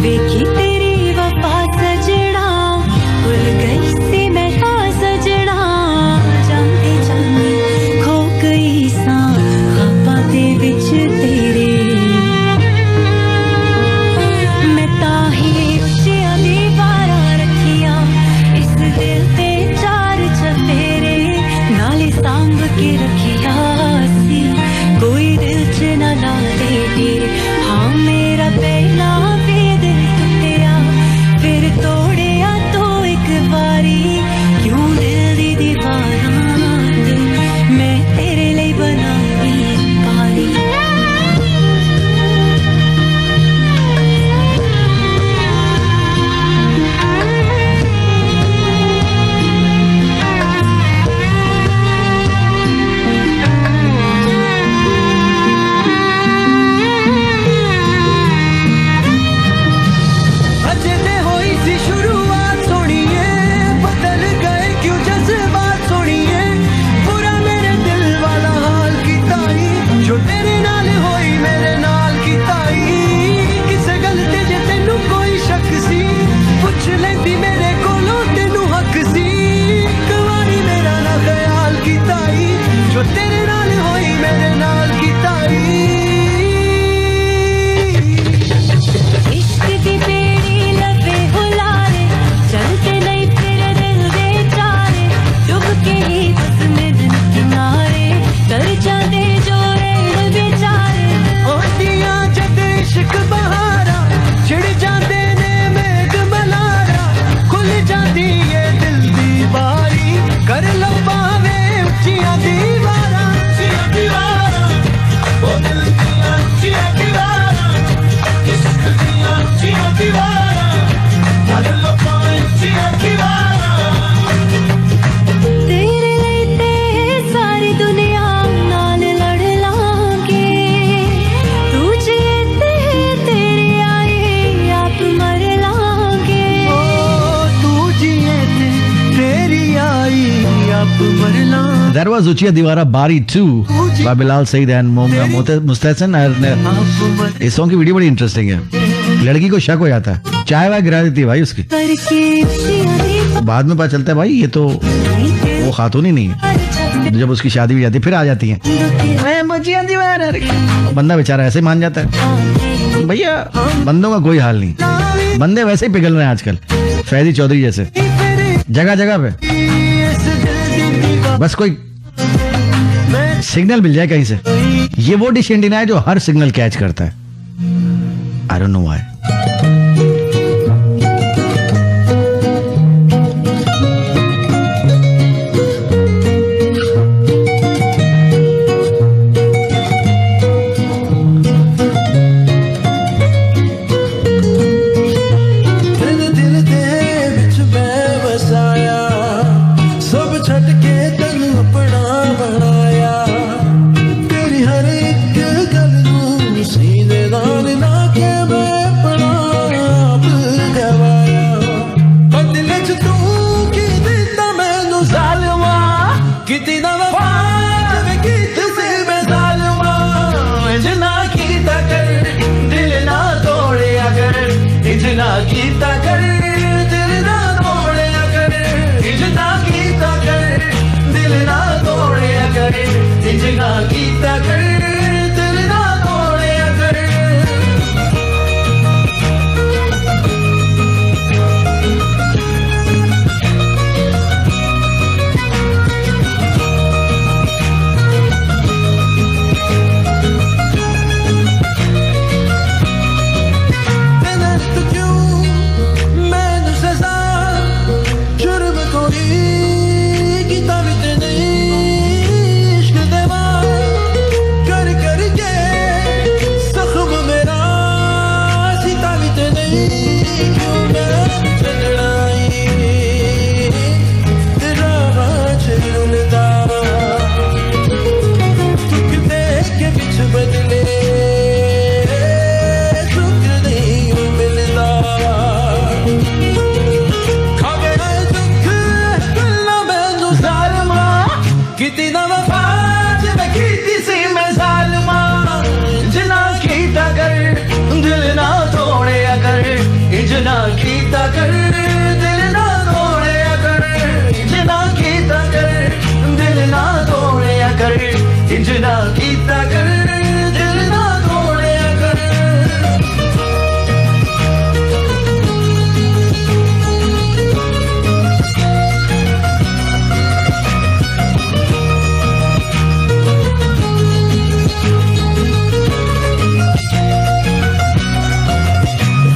वेखी तेरी वफा सजना, भुल गई सी मैं ता सजना, जांदे जांदे खो गई सां ख्वाबां दे विच तेरे। मैं ताही उच्चियां दीवारां रखियां, इस दिल ते चार चफेरे, नाले सांभ के रखिया सी, कोई दिल च ना ला दे तेरे। हाँ मेरा पहला भी दिल टूटिया, फिर तोड़िया तो एक बारी, क्यों दिल दी दीवारां ते मैं तेरे लिए बनाई पारी। जो तेरे नाल होई मेरे नाल की ताई इश्क दी बेड़ी लबे हुलारे चलते नहीं फिर दिल दे चारे डुब के ही हुस्न दिन किनारे कर जाते जो रेड़ बेचारे ओटियां जद इश्क बहारा छिड़ जाते ने मेघ मलारा खुल जाती ये दिल दी बारी कर लो बावे उच्चियां दीवारा ओ दिल दियां उच्चियां दीवारा इश्क दियां उच्चियां दीवारा कर लो बावे उच्चियां दीवारा तेरे लिए ते सारी दुनिया नाल लड़ लांगे तू जिए ते तेरी आई आप मर लांगे ओ तू जिए ते तेरी आई आप मर ला That was Uchia Diwara Bari 2 by Bilal Said and Mustahsan. इस सॉन्ग की वीडियो बड़ी इंटरेस्टिंग है. लड़की को शक हो जाता है, चाय वाय गिरा देती है भाई उसकी. करके उसी बाद में पता चलता है भाई ये तो वो खातून ही नहीं है. जब उसकी शादी भी जाती है फिर आ जाती है, बंदा बेचारा ऐसे मान जाता है. भैया बंदों का कोई हाल नहीं, बंदे वैसे ही पिघल रहे हैं आजकल, फैजी चौधरी जैसे जगह जगह पे. बस कोई सिग्नल मिल जाए कहीं से. ये वो डिश एंटीना है जो हर सिग्नल कैच करता है. I don't know why. दिल दिल दे विच मैं वसाया सब छट के तैनू अपना बनाया तेरी हर एक गल नूं सीने नाल ला के मैं अपना आप गवाया बदले च तू की दिता मैनू ज़ालिमा किती ना वफा जब कीती सी मैं ज़ालिमा इजना कीता कर दिल ना तोड़िया कर इजना कीता कर दिल ना तोड़िया कर इजना कीता कर दिल ना तोड़िया कर इजना कीता कर दिल ना तोड़िया कर तेरे तो क्यों मैनू सजा जुर्म कोई कीता भी ते नहीं इश्क दे वार कर कर के जख्म मेरा सीता भी ते नहीं क्यों मैं चलनाई तेरा राज रुलदा दुख दे के बिच बदले दुख नहीं मिलदा खावे दुख गल्ला मैनू ज़ालिमा किती ना वफा जब कीती सी मैं ज़ालिमा इजना कीता कर दिल ना तोड़िया कर इजना कीता कर दिल ना तोड़िया कर इजना कीता कर दिल ना तोड़िया कर इजना कीता कर दिल ना तोड़िया कर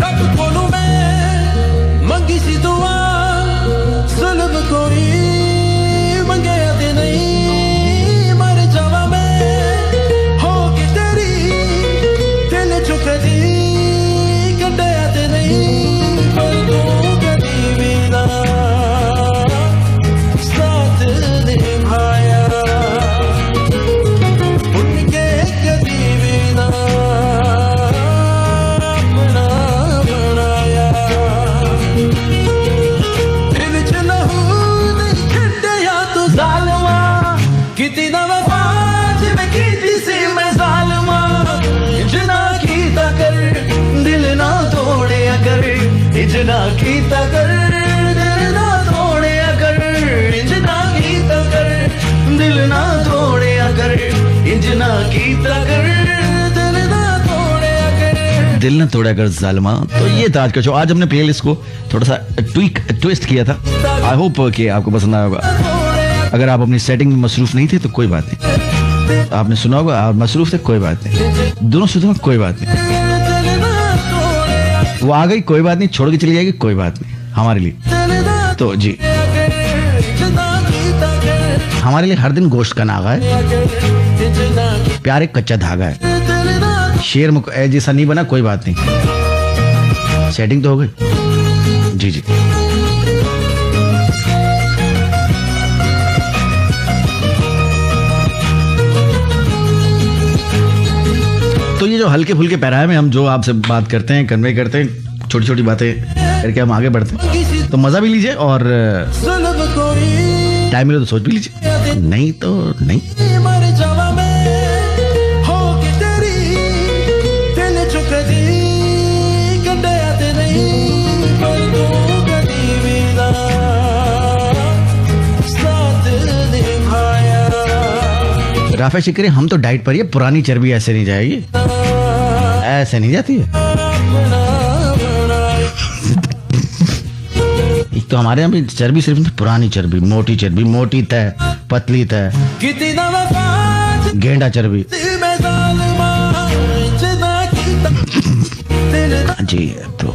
रब कोलों मैं मंगी सी दुआ जुल्म कोई मंगे ते नहीं मर जावा मैं हो के तेरी दिल चो कदी कड्डिया ते नहीं पर तू कदी भी ना साथ निभाया उनके कदी भी ना अपना बनाया दिल च लहू नहीं छड्डिया तू ज़ालिमा किती ना वफा जिवें कीती सी मैं ज़ालिमा इजना कीता कर दिल ना तोड़िया कर इजना कीता कर दिल ना तोड़िया कर इजना कीता कर दिल ना तोड़िया दिल न तोड़ा कर जालिमा। तो ये था आज का शो। आज हमने प्लेलिस्ट को थोड़ा सा ट्विस्ट किया था। आई होप कि आपको पसंद आया होगा। अगर आप अपनी सेटिंग में मसरूफ नहीं थे तो कोई बात नहीं, आपने सुना होगा आप मसरूफ थे, कोई बात नहीं, दोनों सुधो कोई बात नहीं, वो आ गई कोई बात नहीं, छोड़ के चली जाएगी कोई बात नहीं हमारे लिए। तो जी हमारे लिए हर दिन गोश्त का नागा है, प्यार एक कच्चा धागा है, शेर जैसा नहीं बना कोई बात नहीं, सेटिंग तो हो गई। जी जी तो ये जो हल्के फुल्के पैराए में हम जो आपसे बात करते हैं, कन्वे करते हैं, छोटी छोटी बातें करके हम आगे बढ़ते हैं, तो मजा भी लीजिए और टाइम मिले तो सोच भी लीजिए, नहीं तो नहीं। राफा शिकरी हम तो डाइट पर ही है, पुरानी चर्बी ऐसे नहीं जाएगी, ऐसे नहीं जाती है। एक तो हमारे यहाँ भी चर्बी सिर्फ पुरानी चर्बी, मोटी तय, पतली तय, गेंडा चर्बी। जी तो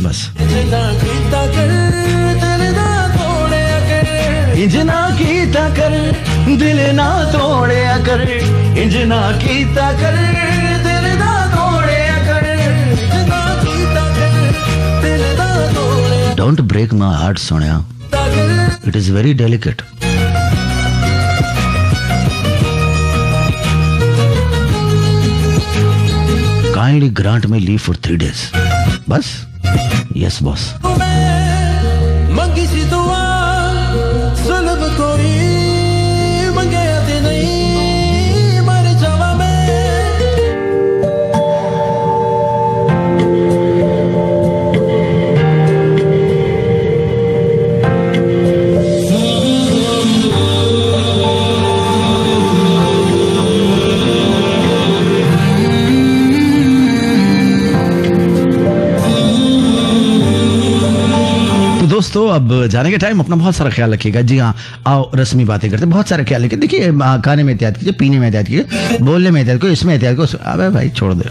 बस इंजना कीता कर दिल ना तोड़े कर, इंजना कीता कर दिल ना तोड़े कर, इंजना कीता कर दिल ना तोड़े। Don't break my heart Sonia, it is very delicate. Kindly grant me leave for 3 days बस। Yes boss. मंगी सी दुआ सुलब कोई मंगे आते नहीं मर जावा मैं। दोस्तों अब जाने के टाइम, अपना बहुत सारा ख्याल रखिएगा। जी हाँ, आओ रस्मी बातें करते, बहुत सारा ख्याल रखिए। देखिए खाने में एहतियात कीजिए, पीने में एहतियात कीजिए, बोलने में एहतियात करो, इसमें एहतियात करो। अबे भाई छोड़ दे,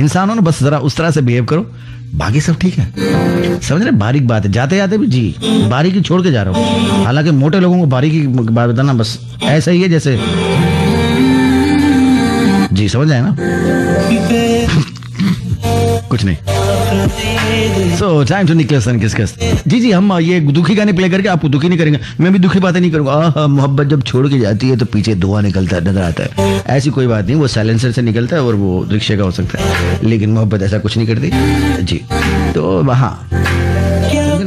इंसानों ने बस जरा उस तरह से बिहेव करो, बाकी सब ठीक है। समझ रहे, बारीक बात है, जाते जाते भी जी बारीकी छोड़ के जा रहा हूँ। हालांकि मोटे लोगों को बारीकी बात बताना बस ऐसा ही है जैसे, जी समझ आए ना, कुछ नहीं। So time to Nicholas and Kiskas। जी हम ये दुखी गाने प्ले करके आपको दुखी नहीं करेंगे, मैं भी दुखी बातें नहीं करूंगा। मोहब्बत जब छोड़ के जाती है तो पीछे धुआं निकलता नजर आता है, ऐसी कोई बात नहीं, वो साइलेंसर से निकलता है और वो रिक्शे का हो सकता है, लेकिन मोहब्बत ऐसा कुछ नहीं करती जी। तो वहाँ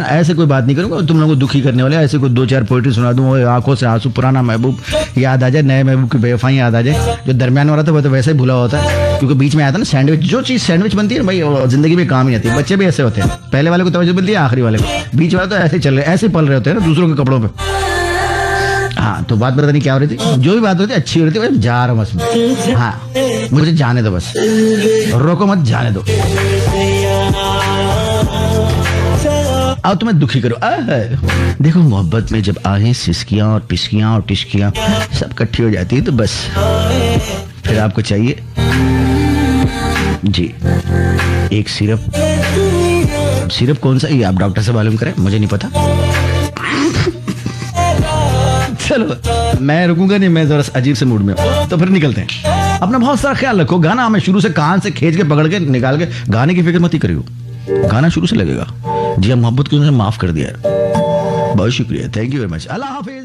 ऐसे कोई बात नहीं करूंगा तुम लोगों को दुखी करने वाले, ऐसे कोई 2-4 पोएट्री सुना दूं, आंखों से आंसू, पुराना महबूब याद आ जाए, नए महबूब की बेवफाई याद आ जाए, जो दरमियान वाला था वो तो वैसे ही भुला होता है, क्योंकि बीच में आया था ना सैंडविच। जो चीज सैंडविच बनती है ना भाई, जिंदगी में काम ही आती है। बच्चे भी ऐसे होते हैं, पहले वाले को तवज्जो मिलती है, आखिरी वाले को, बीच वाला तो ऐसे चल रहे, ऐसे पल रहे होते हैं ना दूसरों के कपड़ों पे। हाँ तो बात पता नहीं क्या हो रही थी, जो भी बात होती है अच्छी हो रही थी, जा रहा हूँ बस मैं। हाँ मुझे जाने दो बस, रोको मत, जाने दो। अब तुम्हें दुखी करो। देखो मोहब्बत में जब आहें, सिसकियां और पिसकियां और टिशकियां सब इकट्ठी हो जाती है तो बस फिर आपको चाहिए जी एक सिरप। सिरप कौन सा, ये आप डॉक्टर से मालूम करें, मुझे नहीं पता। चलो मैं रुकूंगा नहीं, मैं जरा अजीब से मूड में हूं, तो फिर निकलते हैं। अपना बहुत सारा ख्याल रखो। गाना हमें शुरू से कान से खींच के पकड़ के निकाल के, गाने की फिक्र मत ही करियो, गाना शुरू से लगेगा। जी हम मोहब्बत की उन्होंने माफ कर दिया। बहुत शुक्रिया, thank you very much, Allah Hafiz.